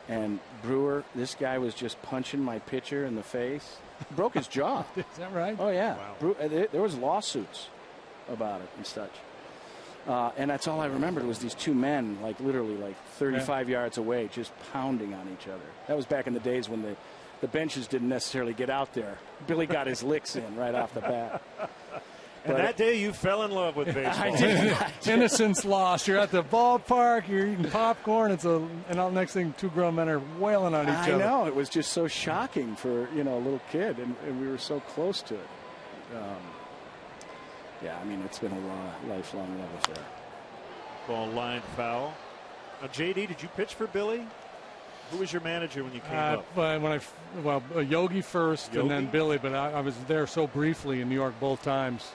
and Brewer, this guy was just punching my pitcher in the face. Broke his jaw. Is that right? Oh, yeah. Wow. There was lawsuits about it and such. And that's all I remembered was these two men, like literally like 35 yards away, just pounding on each other. That was back in the days when the benches didn't necessarily get out there. Billy got his licks in right off the bat. And that day you fell in love with baseball. I did. Innocence lost. You're at the ballpark. You're eating popcorn. And all next thing, two grown men are wailing on each other. I know. It was just so shocking for, you know, a little kid, and we were so close to it. Yeah, I mean, it's been a lifelong love affair. Ball line foul. Now, JD, did you pitch for Billy? Who was your manager when you came up? Yogi first, Yogi? and then Billy. But I was there so briefly in New York both times.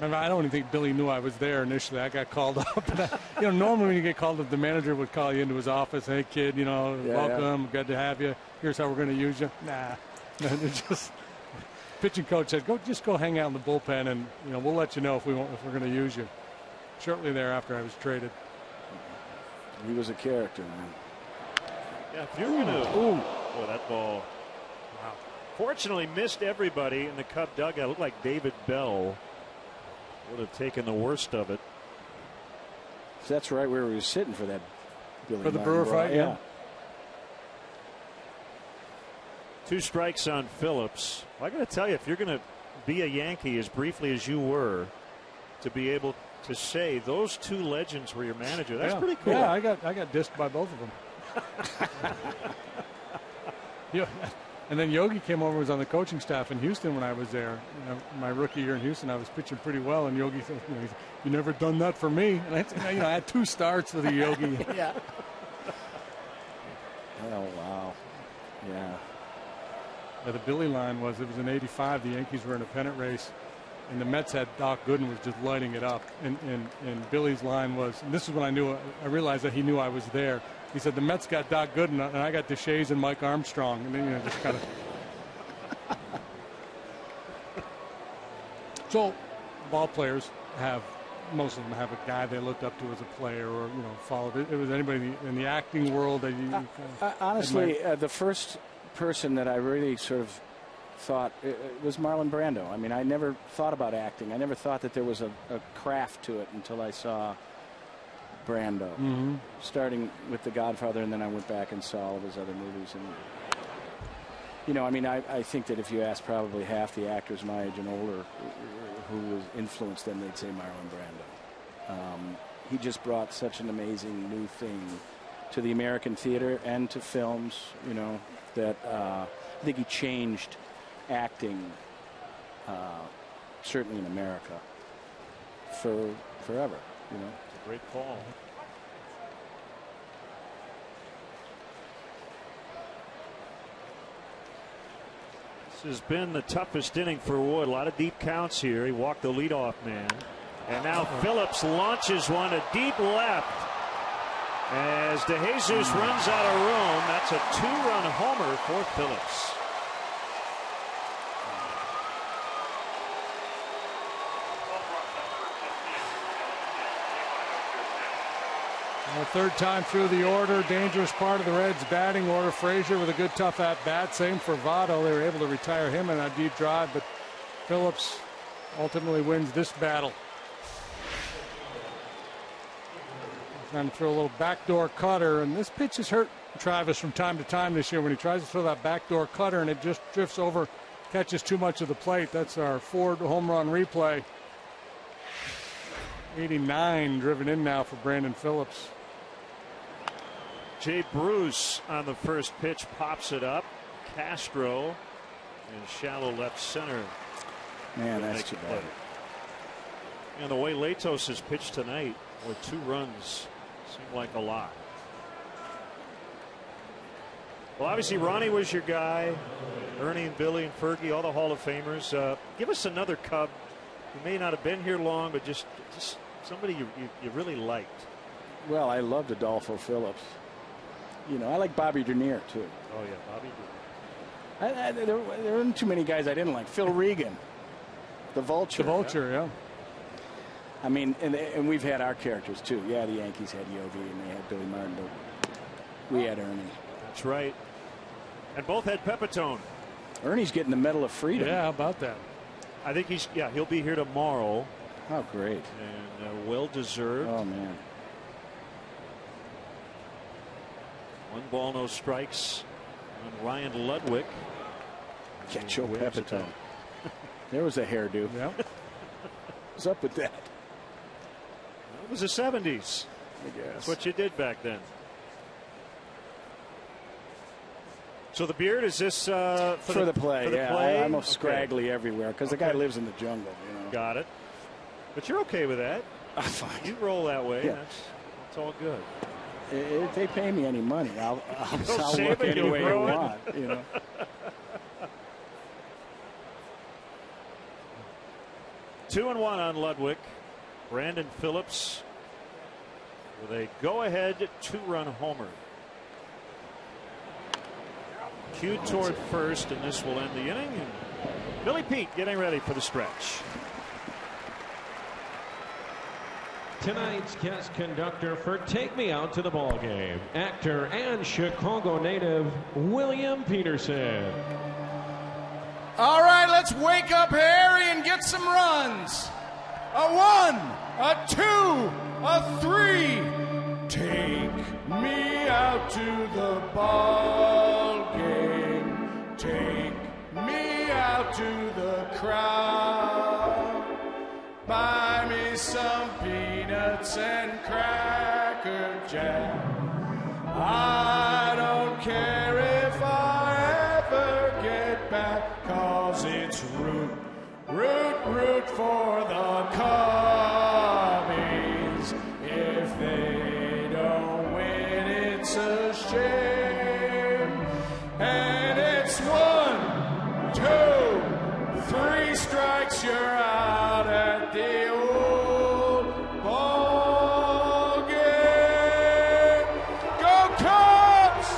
I don't even think Billy knew I was there initially. I got called up. Normally when you get called up, the manager would call you into his office. Hey, kid, welcome. Good to have you. Here's how we're going to use you. Nah, just. Pitching coach said, just go hang out in the bullpen, and we'll let you know if we're going to use you. Shortly thereafter, I was traded. He was a character, man. Yeah, if you're going to, boy, that ball. Wow. Fortunately, missed everybody in the Cub dugout. It looked like David Bell would have taken the worst of it. So that's right where we were sitting for that. Billy for the Brewer fight, yeah. 2 strikes on Phillips. I got to tell you, if you're going to be a Yankee as briefly as you were, to be able to say those 2 legends were your manager, that's pretty cool. Yeah, I got dissed by both of them. And then Yogi came over, was on the coaching staff in Houston when I was there. My rookie year in Houston, I was pitching pretty well, and Yogi said, "You never done that for me." And I had 2 starts with a Yogi. Yeah. Oh wow. Yeah. The Billy line was, it was in '85. The Yankees were in a pennant race, and the Mets had Doc Gooden was just lighting it up. And Billy's line was, and this is when I realized that he knew I was there. He said, the Mets got Doc Gooden, and I got Deshays and Mike Armstrong. And then, just kind of. So, ball players most of them have a guy they looked up to as a player, or, followed. It was anybody in the acting world that you. Honestly, the first person that I really sort of thought it was Marlon Brando. I mean, I never thought about acting. I never thought that there was a craft to it until I saw Brando. Mm-hmm. Starting with The Godfather, and then I went back and saw all of his other movies. And I think that if you ask probably half the actors my age and older who was influenced them, they'd say Marlon Brando. He just brought such an amazing new thing to the American theater and to films, you know, that I think he changed acting, certainly in America, for forever, you know. It's a great call. This has been the toughest inning for Wood. A lot of deep counts here. He walked the leadoff man. And now Phillips launches one to deep left. As DeJesus runs out of room, that's a 2-run homer for Phillips. Well, third time through the order, dangerous part of the Reds' batting order. Frazier with a good tough at-bat. Same for Votto. They were able to retire him in a deep drive, but Phillips ultimately wins this battle. Trying to throw a little backdoor cutter, and this pitch has hurt Travis from time to time this year when he tries to throw that backdoor cutter and it just drifts over, catches too much of the plate. That's our Ford home run replay. 89 driven in now for Brandon Phillips. Jay Bruce on the first pitch pops it up. Castro in shallow left center. Man, that's too bad. And the way Latos has pitched tonight with 2 runs seemed like a lot. Well, obviously Ronnie was your guy. Ernie and Billy and Fergie, all the Hall of Famers. Give us another Cub who may not have been here long, but just somebody you really liked. Well, I loved Adolfo Phillips. You know, I like Bobby Dernier too. Oh yeah, Bobby Dernier. There weren't too many guys I didn't like. Phil Regan, the Vulture. The Vulture, yeah. I mean, and we've had our characters too. Yeah, the Yankees had Yogi and they had Billy Martin, but we had Ernie. That's right. And both had Pepitone. Ernie's getting the Medal of Freedom. Yeah, how about that? I think he'll be here tomorrow. Oh, great. And well deserved. Oh, man. 1 ball, no strikes on Ryan Ludwig. Joe Pepitone. There was a hairdo. Yep. What's up with that? It was the 70s. I guess. That's what you did back then. So the beard, is this for the play? For the yeah, play? I'm scraggly everywhere because the guy lives in the jungle. You know. Got it. But you're okay with that. I'm fine. You roll that way. Yeah. That's all good. If they pay me any money, I'll save look it, any way you grow it. want. You know. 2-1 on Ludwig. Brandon Phillips with a go-ahead 2-run homer. Cued toward first, and this will end the inning. And Billy Pete getting ready for the stretch. Tonight's guest conductor for Take Me Out to the Ball Game, actor and Chicago native William Peterson. All right, let's wake up Harry and get some runs. A 1, a 2, a 3. Take me out to the ball game. Take me out to the crowd. Buy me some peanuts and cracker jack. I don't care if I ever get back, 'cause it's root, root, root for the Cubbies. If they don't win, it's a shame. And it's 1, 2, 3 strikes, you're out at the old ball game. Go Cubs!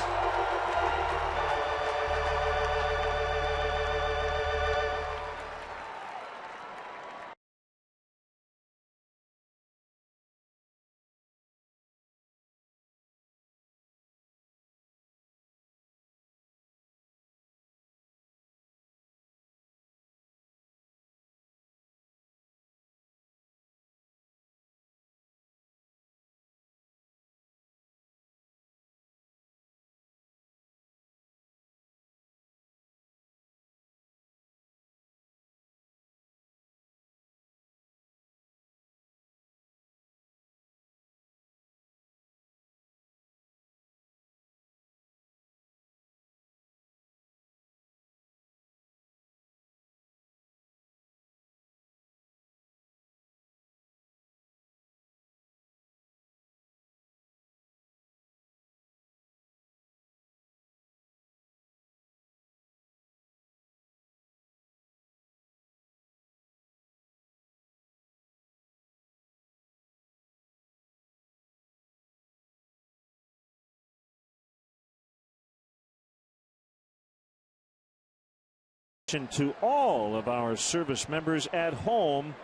to all of our service members at home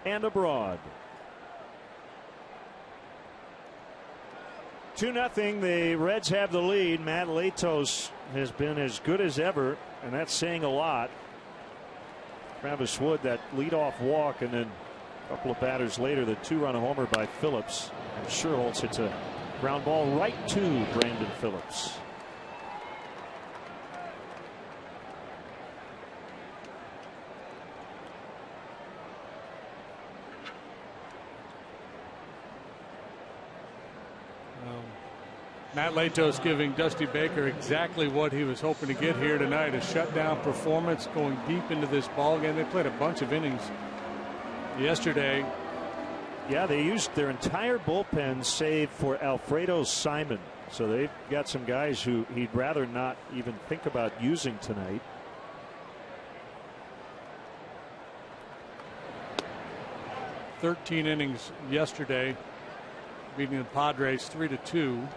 and abroad. 2-0. The Reds have the lead. Matt Latos has been as good as ever, and that's saying a lot. Travis Wood, that leadoff walk, and then a couple of batters later, the 2-run homer by Phillips. And Sherholtz hits a ground ball right to Brandon Phillips. Matt Latos giving Dusty Baker exactly what he was hoping to get here tonight, a shutdown performance going deep into this ball game. They played a bunch of innings yesterday. Yeah, they used their entire bullpen save for Alfredo Simon. So they've got some guys who he'd rather not even think about using tonight. "13 innings yesterday, beating the Padres 3-2.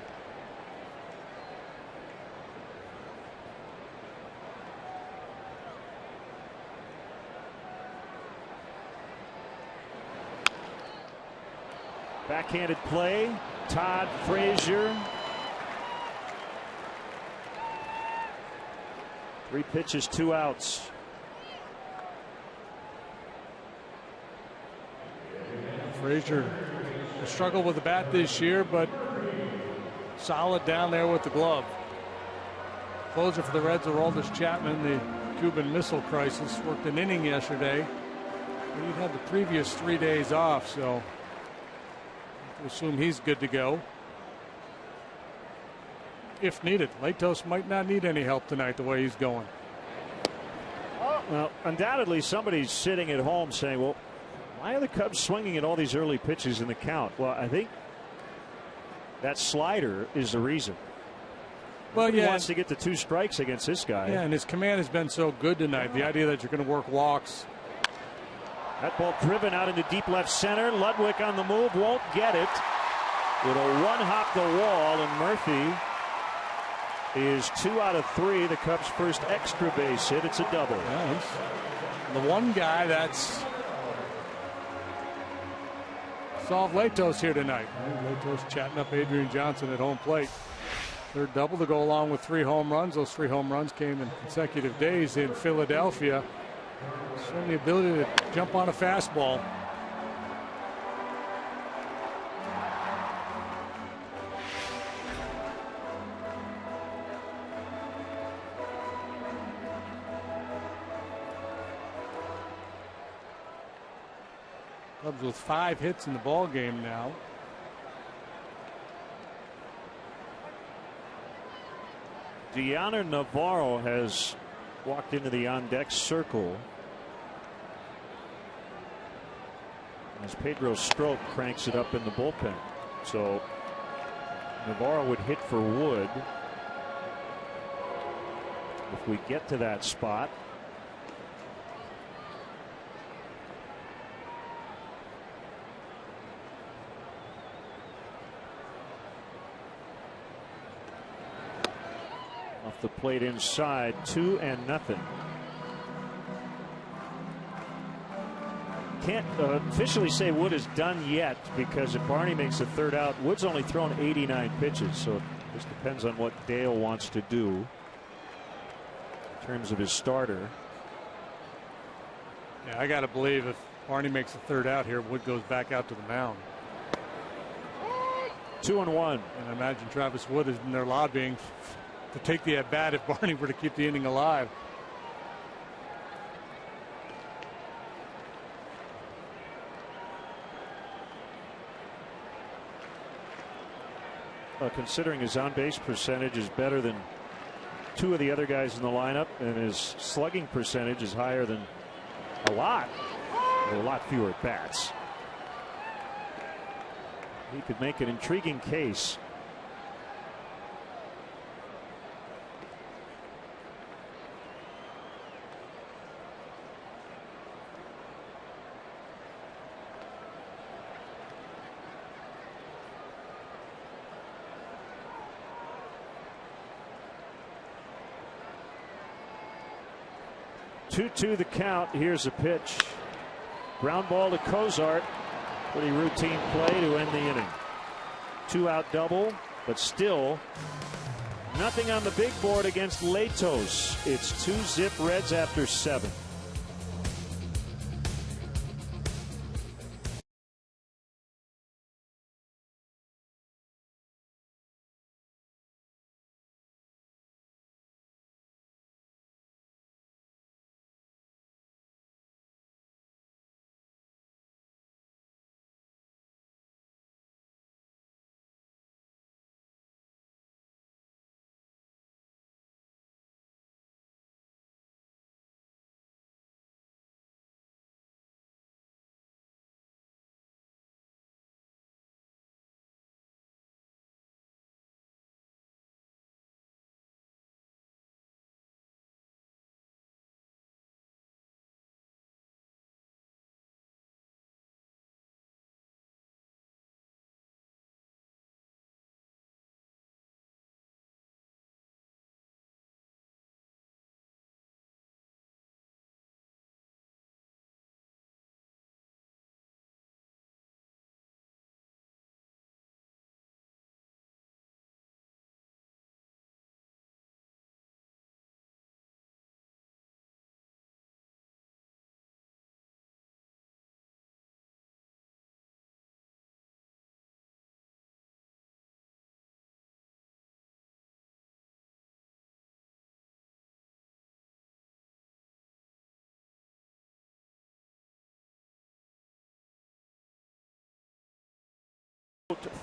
Backhanded play. Todd Frazier. 3 pitches, 2 outs. Frazier struggled with the bat this year, but solid down there with the glove. Closer for the Reds, Aroldis Chapman, the Cuban Missile Crisis, worked an inning yesterday. He'd had the previous 3 days off, so I assume he's good to go if needed. Latos might not need any help tonight the way he's going. Well, undoubtedly somebody's sitting at home saying, well, why are the Cubs swinging at all these early pitches in the count? Well, I think that slider is the reason. Well, He yeah, wants to get to 2 strikes against this guy. yeah, and his command has been so good tonight. The idea that you're going to work walks. That ball driven out into deep left center. Ludwig on the move, won't get it. It'll one-hop the wall, and Murphy is 2 out of 3. The Cubs' first extra base hit. It's a double. Yeah, he's the one guy that's solved Latos here tonight. Latos chatting up Adrian Johnson at home plate. Third double to go along with 3 home runs. Those 3 home runs came in consecutive days in Philadelphia. Showing the ability to jump on a fastball. Cubs with 5 hits in the ball game now. Diana Navarro has walked into the on-deck circle as Pedro Strop cranks it up in the bullpen. So Navarro would hit for Wood if we get to that spot. Off the plate inside, 2-0. Can't officially say Wood is done yet, because if Barney makes a 3rd out, Wood's only thrown 89 pitches. So this depends on what Dale wants to do in terms of his starter. Yeah, I got to believe if Barney makes a 3rd out here, Wood goes back out to the mound. 2-1. And I imagine Travis Wood is in there lobbying to take the at bat if Barney were to keep the inning alive. Considering his on-base percentage is better than 2 of the other guys in the lineup, and his slugging percentage is higher than a lot fewer at bats, he could make an intriguing case. 2-2 the count. Here's a pitch. Ground ball to Cozart. Pretty routine play to end the inning. 2-out double, but still nothing on the big board against Latos. It's 2-zip Reds after 7.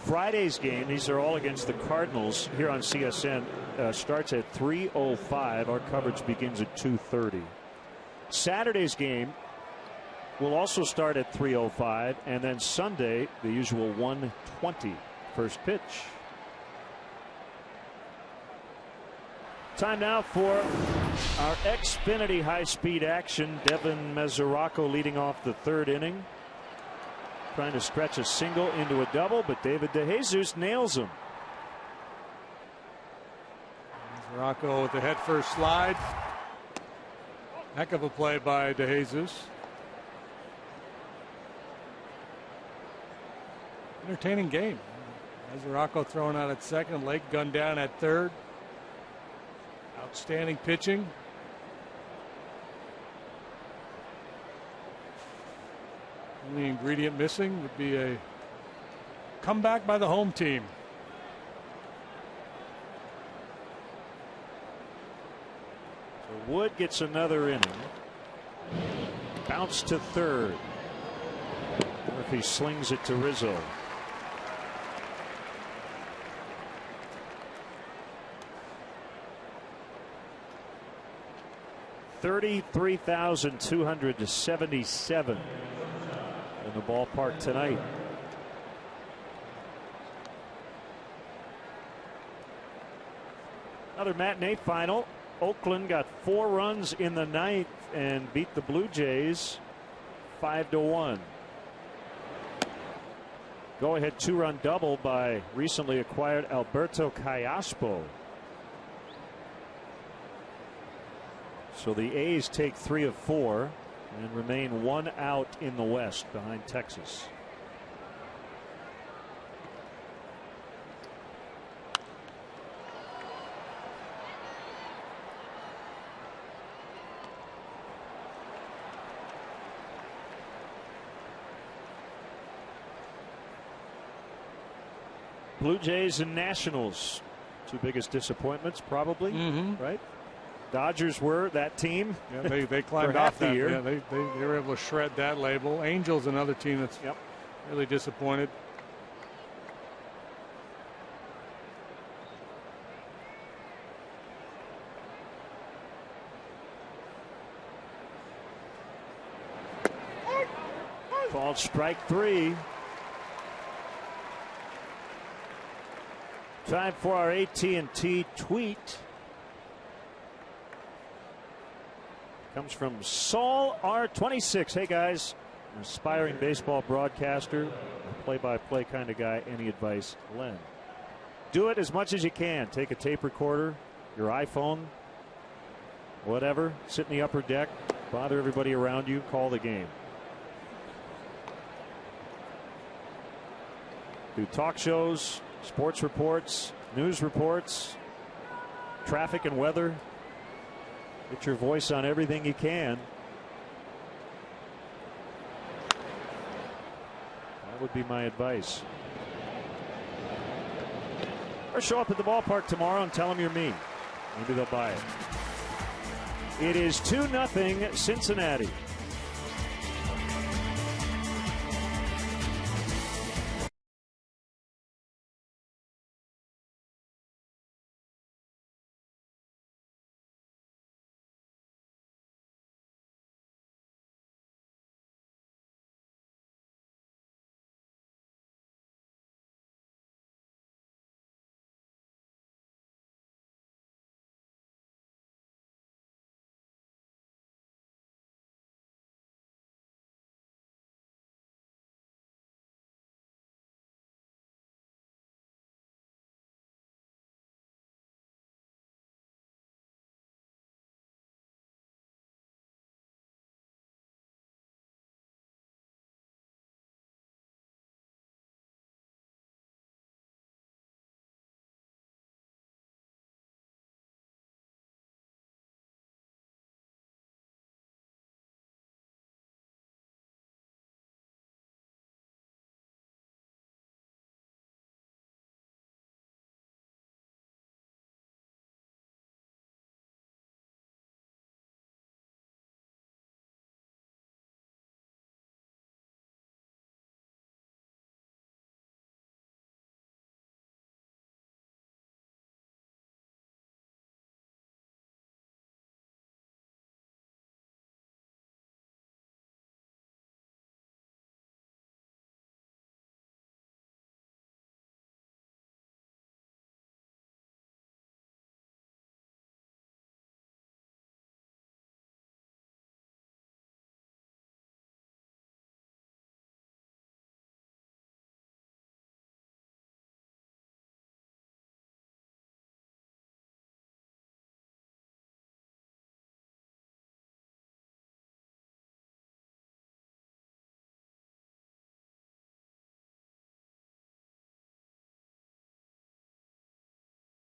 Friday's game, these are all against the Cardinals here on CSN, starts at 3:05. Our coverage begins at 2:30. Saturday's game will also start at 3:05, and then Sunday the usual 1:20 first pitch. Time now for our Xfinity high-speed action. Devin Mesoraco leading off the third inning. Trying to stretch a single into a double, but David DeJesus nails him. Mesoraco with the head first slide. Heck of a play by DeJesus. Entertaining game. Mesoraco throwing out at second, Lake gunned down at third. Outstanding pitching. Only ingredient missing would be a comeback by the home team. So Wood gets another inning. Bounce to third. Murphy slings it to Rizzo. $33,277 in the ballpark tonight. Another matinee final. Oakland got 4 runs in the ninth and beat the Blue Jays 5-1. Go ahead 2-run double by recently acquired Alberto Callaspo. So the A's take 3 of 4 and remain 1 out in the West behind Texas. Blue Jays and Nationals, 2 biggest disappointments probably, right? Dodgers were that team. Yeah, they climbed off the year. Yeah, they were able to shred that label. Angels, another team that's really disappointed. Called strike 3. Time for our AT&T tweet. Comes from Saul R26. Hey guys, an aspiring baseball broadcaster, play-by-play kind of guy. Any advice, Len? Do it as much as you can. Take a tape recorder, your iPhone, whatever. Sit in the upper deck, Bother everybody around you, call the game. Do talk shows, sports reports, news reports, traffic and weather. Get your voice on everything you can. That would be my advice. Or show up at the ballpark tomorrow and tell them you're me. Maybe they'll buy it. It is 2-0 Cincinnati.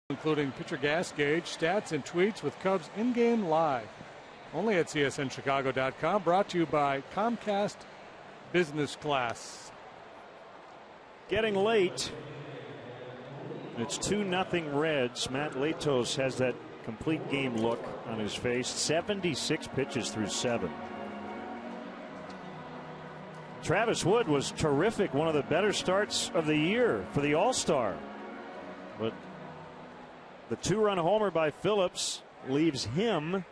Including pitcher gas gauge, stats, and tweets with Cubs in-game live. Only at CSNChicago.com. Brought to you by Comcast Business Class. Getting late. It's 2-0 Reds. Matt Latos has that complete game look on his face. 76 pitches through 7. Travis Wood was terrific. One of the better starts of the year for the All-Star. But the 2-run homer by Phillips leaves him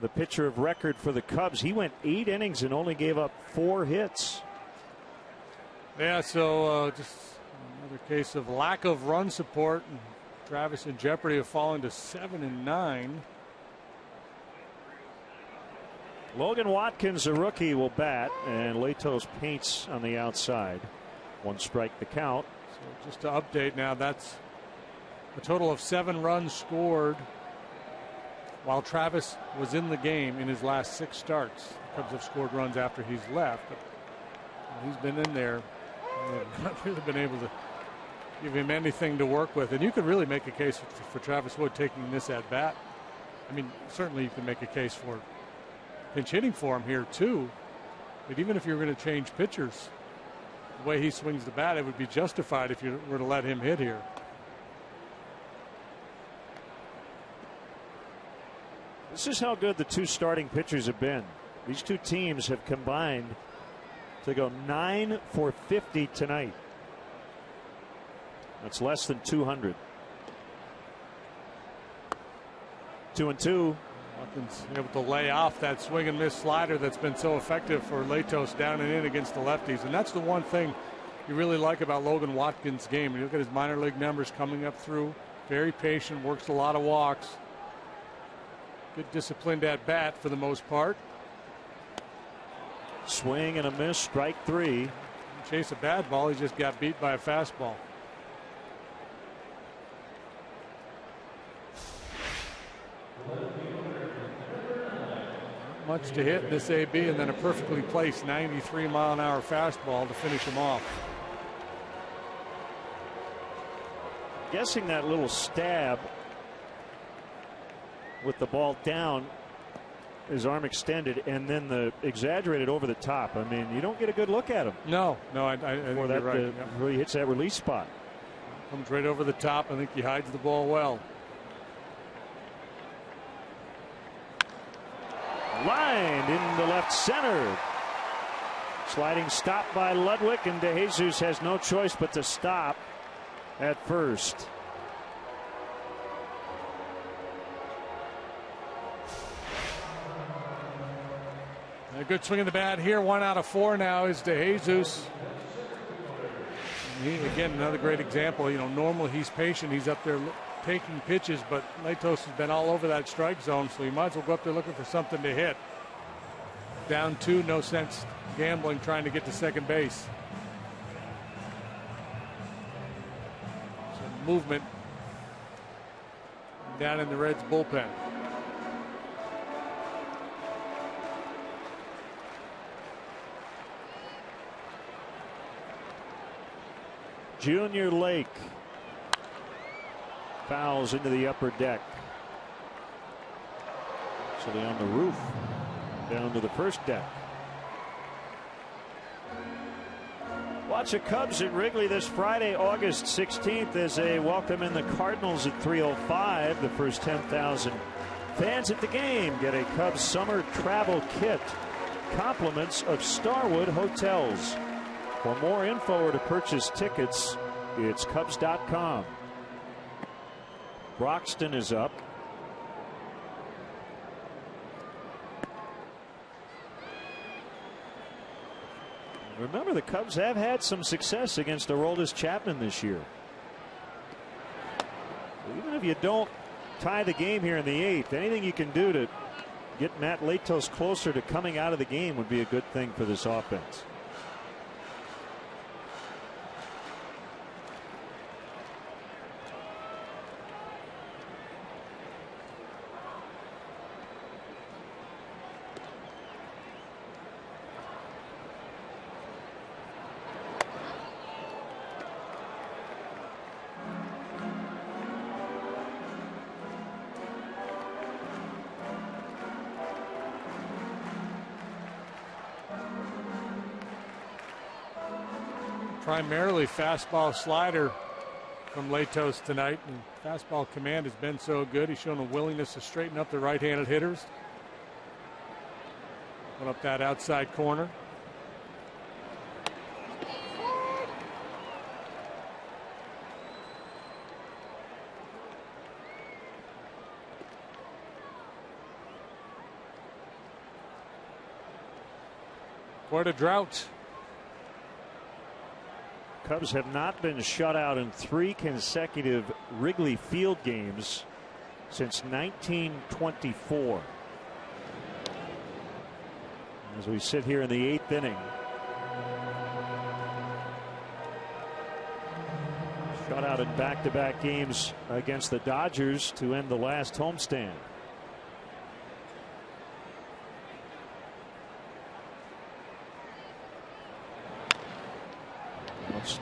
the pitcher of record for the Cubs. He went 8 innings and only gave up 4 hits. Yeah, so just another case of lack of run support. And Travis in jeopardy of falling to 7-9. Logan Watkins, a rookie, will bat, and Latos paints on the outside. 1 strike the count. So just to update now, that's a total of 7 runs scored while Travis was in the game in his last 6 starts. The Cubs have scored runs after he's left, but he's been in there. They've not really been able to give him anything to work with. And you could really make a case for Travis Wood taking this at bat. I mean, certainly you can make a case for pinch hitting for him here too. But even if you're going to change pitchers, the way he swings the bat, it would be justified if you were to let him hit here. This is how good the 2 starting pitchers have been. These 2 teams have combined to go 9 for 50 tonight. That's less than 200. 2-2. Watkins able to lay off that swing and miss slider that's been so effective for Latos down and in against the lefties. And that's the one thing you really like about Logan Watkins' game. You look at his minor league numbers coming up through. Very patient, works a lot of walks. Good disciplined at bat for the most part. Swing and a miss, strike 3. Chase a bad ball, he just got beat by a fastball. Not much to hit in this AB, and then a perfectly placed 93-mile-an-hour fastball to finish him off. Guessing that little stab with the ball down, his arm extended, and then the exaggerated over the top. I mean, you don't get a good look at him. No, I think you're right. Where he hits that release spot. Comes right over the top. I think he hides the ball well. Lined into left center. Sliding stop by Ludwig, and DeJesus has no choice but to stop at first. A good swing of the bat here. 1 out of 4 now is DeJesus. He, again, another great example. You know, normally he's patient. He's up there taking pitches, but Latos has been all over that strike zone, so he might as well go up there looking for something to hit. Down 2, no sense gambling trying to get to second base. Some movement down in the Reds bullpen. Junior Lake fouls into the upper deck. Actually on the roof down to the first deck. Watch the Cubs at Wrigley this Friday, August 16th, as they welcome in the Cardinals at 3:05. The first 10,000 fans at the game get a Cubs summer travel kit. Compliments of Starwood Hotels. For more info or to purchase tickets, it's Cubs.com. Broxton is up. Remember, the Cubs have had some success against Aroldis Chapman this year. Even if you don't tie the game here in the 8th, anything you can do to get Matt Latos closer to coming out of the game would be a good thing for this offense. Primarily fastball slider from Latos tonight, and fastball command has been so good. He's shown a willingness to straighten up the right-handed hitters. Put up that outside corner. Quite a drought. Cubs have not been shut out in 3 consecutive Wrigley Field games since 1924. As we sit here in the 8th inning, shut out in back-to-back games against the Dodgers to end the last homestand.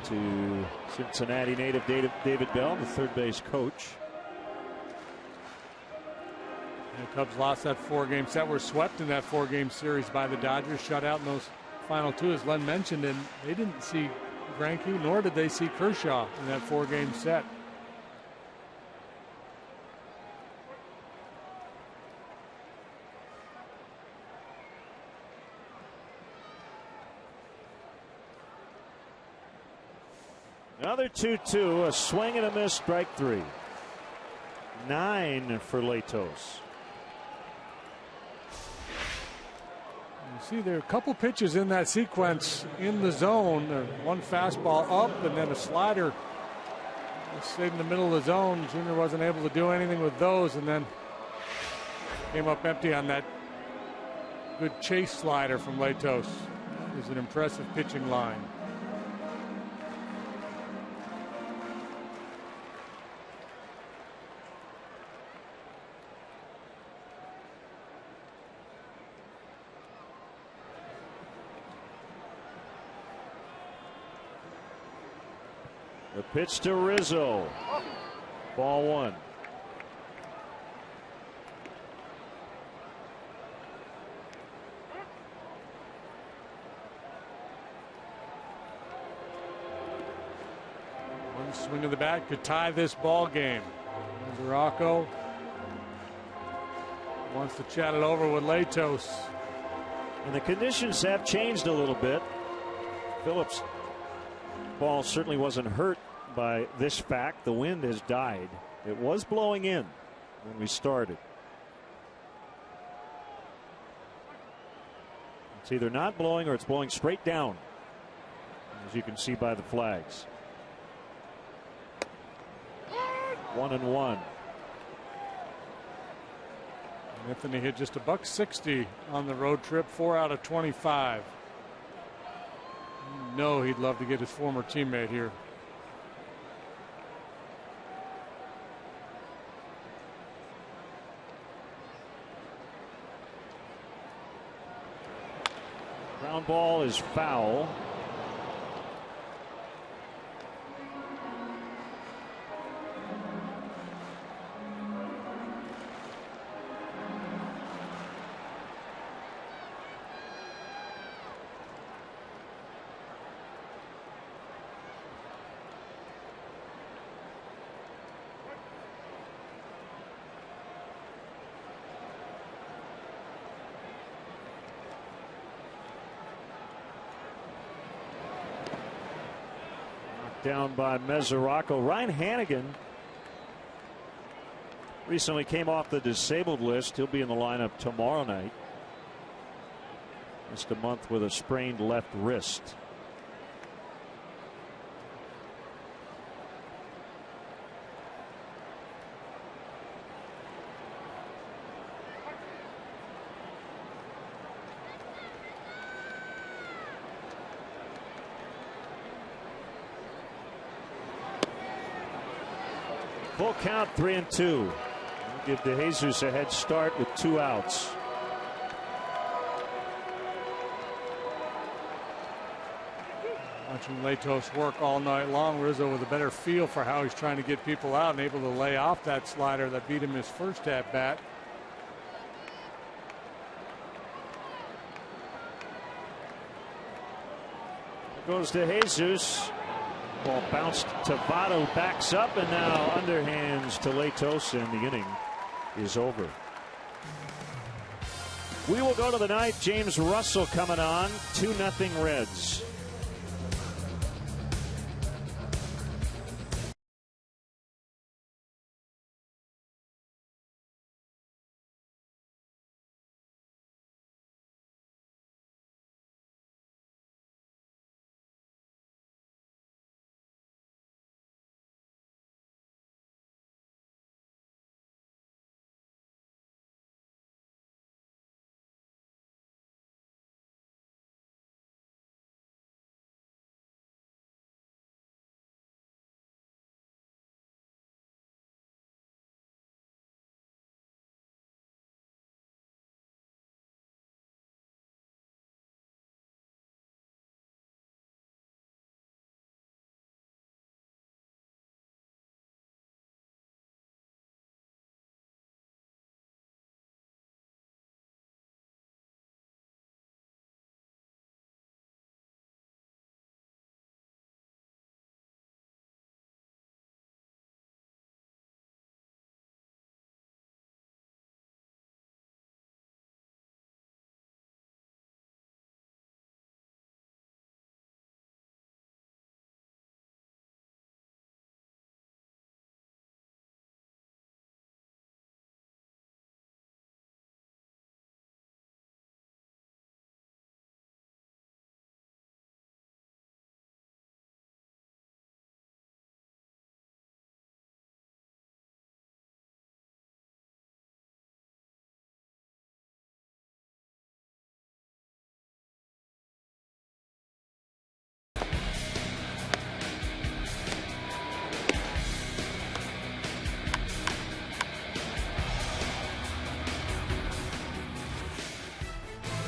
To Cincinnati native David Bell, the third base coach. And the Cubs lost that 4-game set. Were swept in that 4-game series by the Dodgers. Shut out in those final 2, as Len mentioned, and they didn't see Greinke, nor did they see Kershaw in that 4-game set. Another 2-2, a swing and a miss, strike 3. 9 for Latos. You see there are a couple pitches in that sequence in the zone. One fastball up and then a slider stayed in the middle of the zone. Junior wasn't able to do anything with those, and then came up empty on that good chase slider from Latos. It's an impressive pitching line. pitch to Rizzo. Ball one. One swing of the bat could tie this ball game. Rocco wants to chat it over with Latos. And the conditions have changed a little bit. Phillips' ball certainly wasn't hurt by this fact. The wind has died. It was blowing in when we started. It's either not blowing or it's blowing straight down, as you can see by the flags. 1-1. Anthony hit just $160 on the road trip, 4 out of 25. You know he'd love to get his former teammate here. Ground ball is foul. Down by Mesoraco. Ryan Hannigan recently came off the disabled list. He'll be in the lineup tomorrow night. Missed a month with a sprained left wrist. Full count, 3-2. We'll give DeJesus a head start with 2 outs. Watching Latos work all night long, Rizzo with a better feel for how he's trying to get people out and able to lay off that slider that beat him his first at bat. Goes to Jesus. Ball bounced to Votto, backs up, and now underhands to Latos, and the inning is over. We will go to the ninth. James Russell coming on. 2-0 Reds.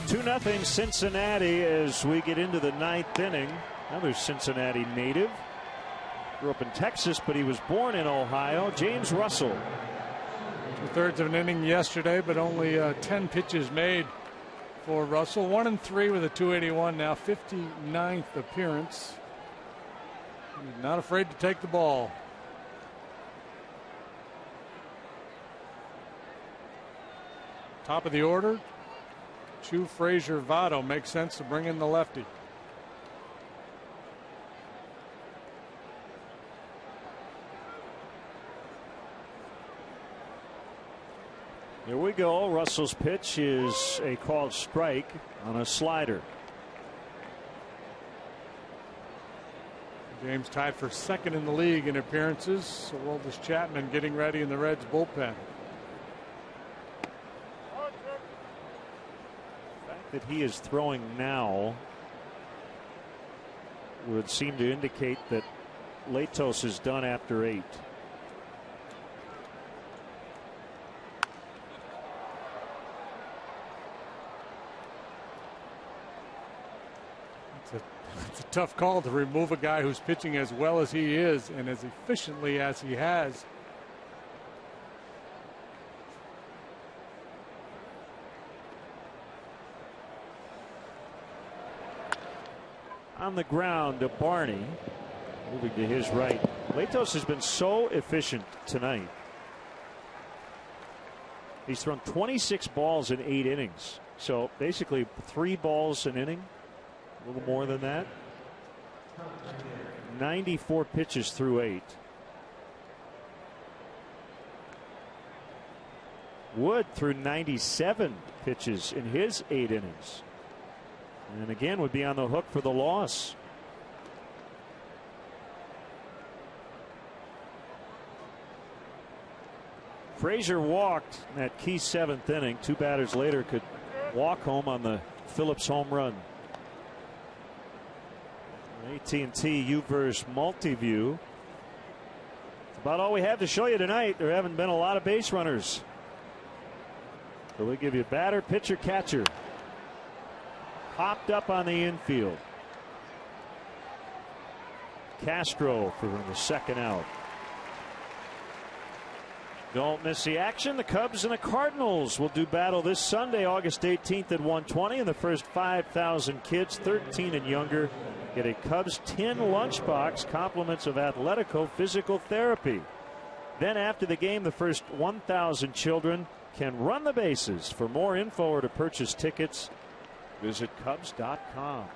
Two 2-0 Cincinnati as we get into the ninth inning. Another Cincinnati native. Grew up in Texas, but he was born in Ohio. James Russell. 2/3 of an inning yesterday, but only 10 pitches made for Russell. 1-3 with a 281 now, 59th appearance. He's not afraid to take the ball. Top of the order, Chu, Frazier, Votto. Makes sense to bring in the lefty. Here we go. Russell's pitch is a called strike on a slider. James tied for second in the league in appearances. So Aroldis Chapman getting ready in the Reds bullpen. The fact that he is throwing now would seem to indicate that Latos is done after 8. It's a tough call to remove a guy who's pitching as well as he is and as efficiently as he has. On the ground to Barney, moving to his right. Latos has been so efficient tonight. He's thrown 26 balls in 8 innings. So basically 3 balls an inning. A little more than that. 94 pitches through 8. Wood threw 97 pitches in his 8 innings. And again would be on the hook for the loss. Frazier walked in that key 7th inning. 2 batters later could walk home on the Phillips home run. AT&T U-verse multi-view. It's about all we have to show you tonight. There haven't been a lot of base runners. So we give you batter, pitcher, catcher. Popped up on the infield. Castro for the second out. Don't miss the action. The Cubs and the Cardinals will do battle this Sunday, August 18th at 1:20. And the first 5,000 kids, 13 and younger, get a Cubs tin lunchbox, compliments of Athletico physical therapy. Then after the game, the first 1,000 children can run the bases. For more info or to purchase tickets, visit Cubs.com.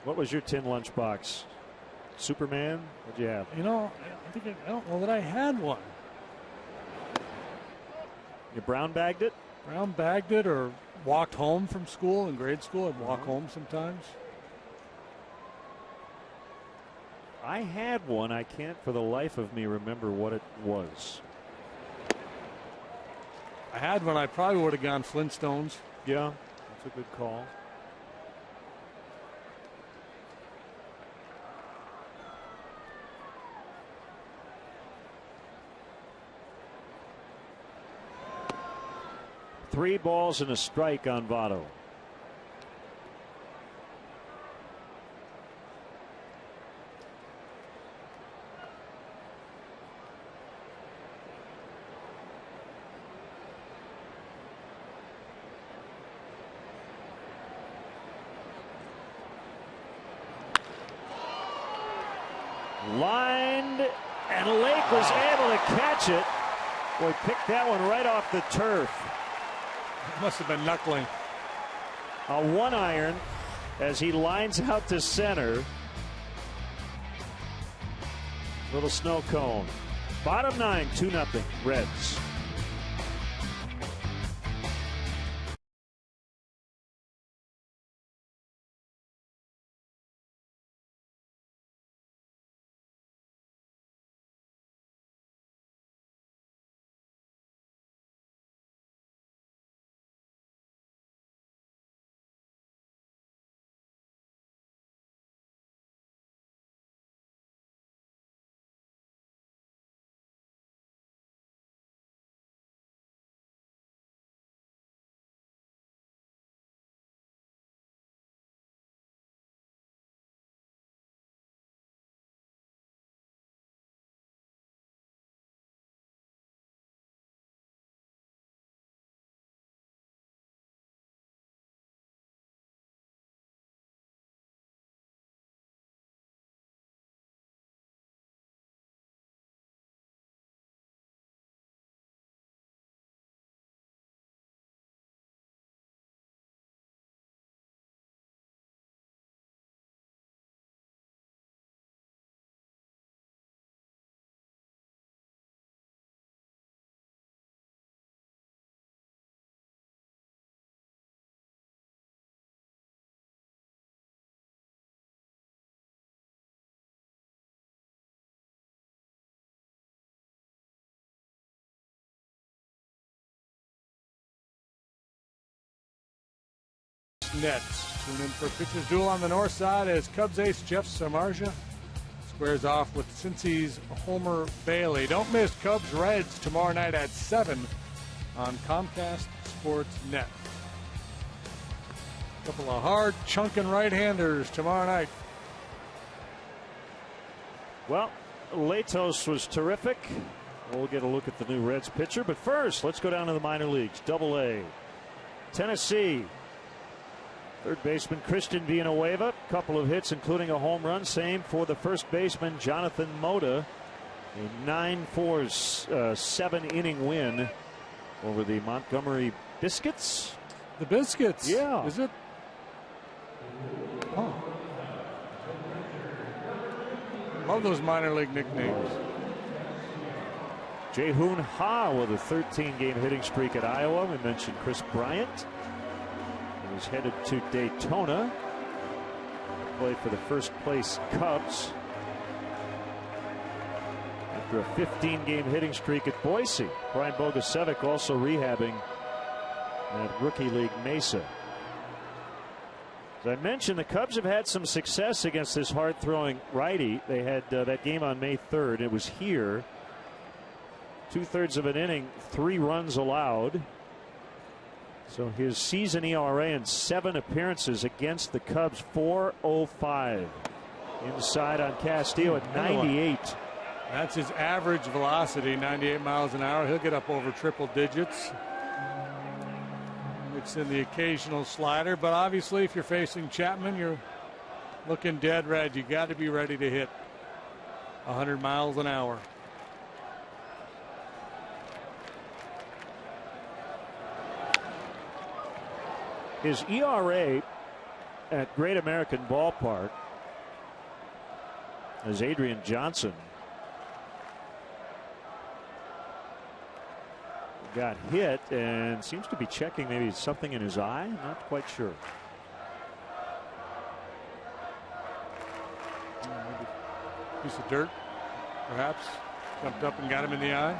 What was your tin lunchbox? Superman? What'd you have? You know, I don't know that I had one. You brown bagged it? Brown bagged it or walked home from school in grade school. I'd walk home sometimes. I had one. I can't for the life of me remember what it was. I had one. I probably would have gone Flintstones. Yeah, that's a good call. Three balls and a strike on Votto. Lined, and Lake was able to catch it. Boy, picked that one right off the turf. Must have been knuckling. A 1-iron as he lines out to center. Little snow cone. Bottom 9, 2-0 Reds. Nets. Tune in for pitcher's duel on the north side as Cubs ace Jeff Samardzija squares off with Cincy's Homer Bailey. Don't miss Cubs Reds tomorrow night at 7 on Comcast Sports Net. A couple of hard chunking right-handers tomorrow night. Well, Latos was terrific. We'll get a look at the new Reds pitcher. But first, let's go down to the minor leagues. Double-A. Tennessee. Third baseman Christian Villanueva. Couple of hits, including a home run. Same for the first baseman Jonathan Mota. A 9-4 7-inning win over the Montgomery Biscuits. The Biscuits? Yeah. Is it? Oh. Love those minor league nicknames. Jae-Hoon Ha with a 13-game hitting streak at Iowa. We mentioned Chris Bryant. He was headed to Daytona to play for the first place Cubs after a 15-game hitting streak at Boise. Brian Bogusevic also rehabbing at Rookie League Mesa. As I mentioned, the Cubs have had some success against this hard-throwing righty. They had that game on May 3rd. It was here. 2/3 of an inning, 3 runs allowed. So his season ERA in 7 appearances against the Cubs, 4.05. Inside on Castillo at 98. That's his average velocity, 98 miles an hour. He'll get up over triple digits. It's in the occasional slider, but obviously if you're facing Chapman, you're looking dead red. You got to be ready to hit 100 miles an hour. His ERA at Great American Ballpark as Adrian Johnson got hit and seems to be checking maybe something in his eye. Not quite sure. Maybe a piece of dirt, perhaps, jumped up and got him in the eye.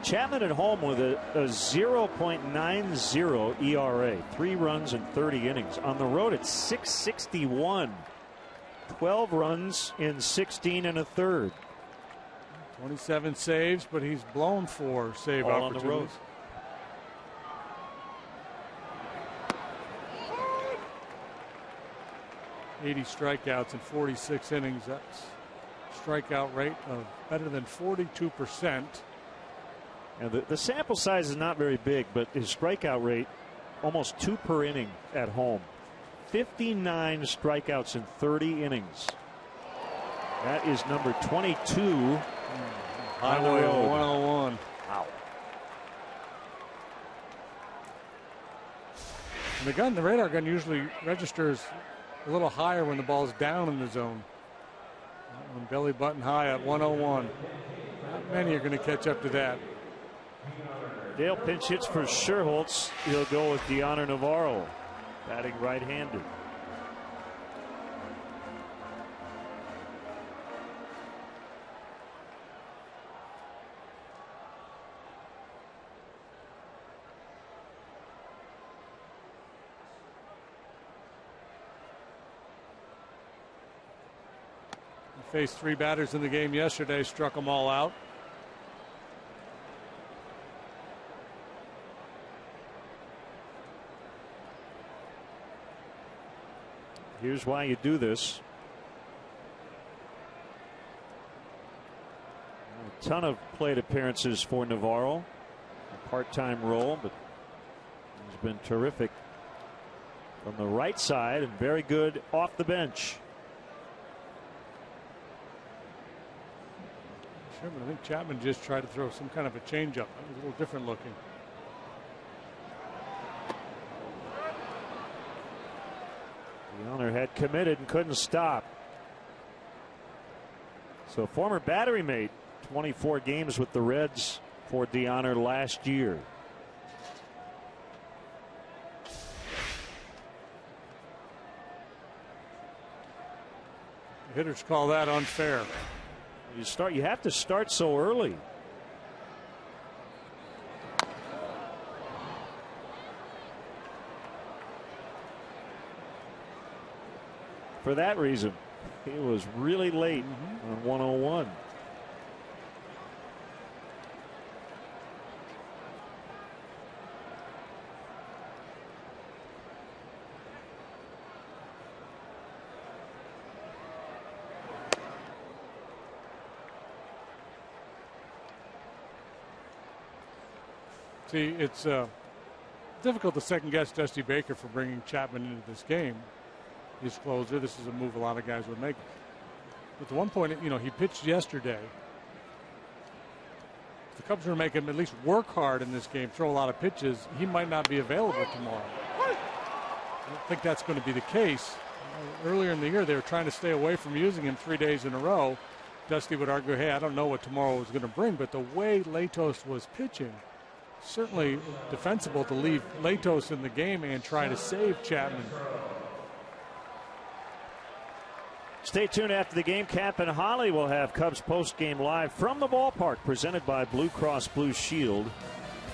Chapman at home with a 0.90 ERA, 3 runs in 30 innings. On the road at 661, 12 runs in 16 1/3. 27 saves, but he's blown 4 save all on the road. opportunities. $80 strikeouts in 46 innings. That's a strikeout rate of better than 42%. And the sample size is not very big, but his strikeout rate almost 2 per inning at home. 59 strikeouts in 30 innings. That is number 22. Highway 101. Wow. And the gun, the radar gun, usually registers a little higher when the ball's down in the zone. On belly button high at 101. Not many are going to catch up to that. Dale pinch hits for Scherholtz. He'll go with Deoner Navarro, batting right-handed. He faced 3 batters in the game yesterday, struck them all out. Here's why you do this. A ton of plate appearances for Navarro. A part-time role, but he's been terrific from the right side and very good off the bench. Sure, but I think Chapman just tried to throw some kind of a changeup. That was a little different looking. Deoner had committed and couldn't stop. So former battery mate, 24 games with the Reds for Deoner last year. The hitters call that unfair. You have to start so early. for that reason. He was really late on 101. See, it's difficult to second-guess Dusty Baker for bringing Chapman into this game. His closer, this is a move a lot of guys would make. But at one point, he pitched yesterday. If the Cubs are going to make him at least work hard in this game, throw a lot of pitches, he might not be available tomorrow. I don't think that's going to be the case. Earlier in the year, they were trying to stay away from using him 3 days in a row. Dusty would argue, hey, I don't know what tomorrow was going to bring, but the way Latos was pitching, certainly defensible to leave Latos in the game and try to save Chapman. Stay tuned after the game. Cap and Holly will have Cubs post-game live from the ballpark, presented by Blue Cross Blue Shield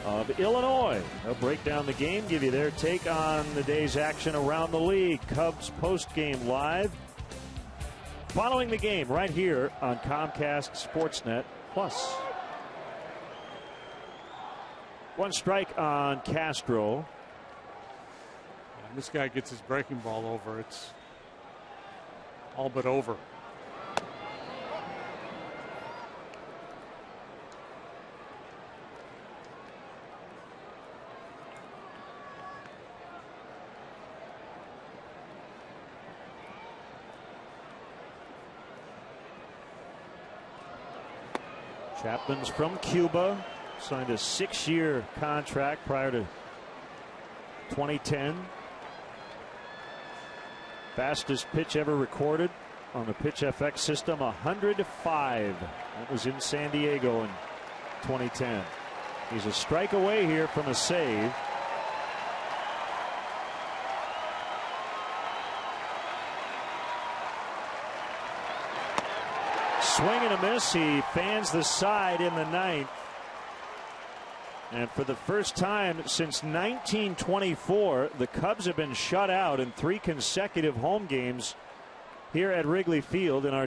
of Illinois. They'll break down the game, give you their take on the day's action around the league. Cubs post-game live following the game right here on Comcast Sportsnet Plus. One strike on Castro. And this guy gets his breaking ball over. It's all but over. Chapman's from Cuba. Signed a 6-year contract prior to 2010. Fastest pitch ever recorded on the Pitch FX system, 105. That was in San Diego in 2010. He's a strike away here from a save. Swing and a miss. He fans the side in the ninth. And for the first time since 1924, the Cubs have been shut out in 3 consecutive home games here at Wrigley Field in our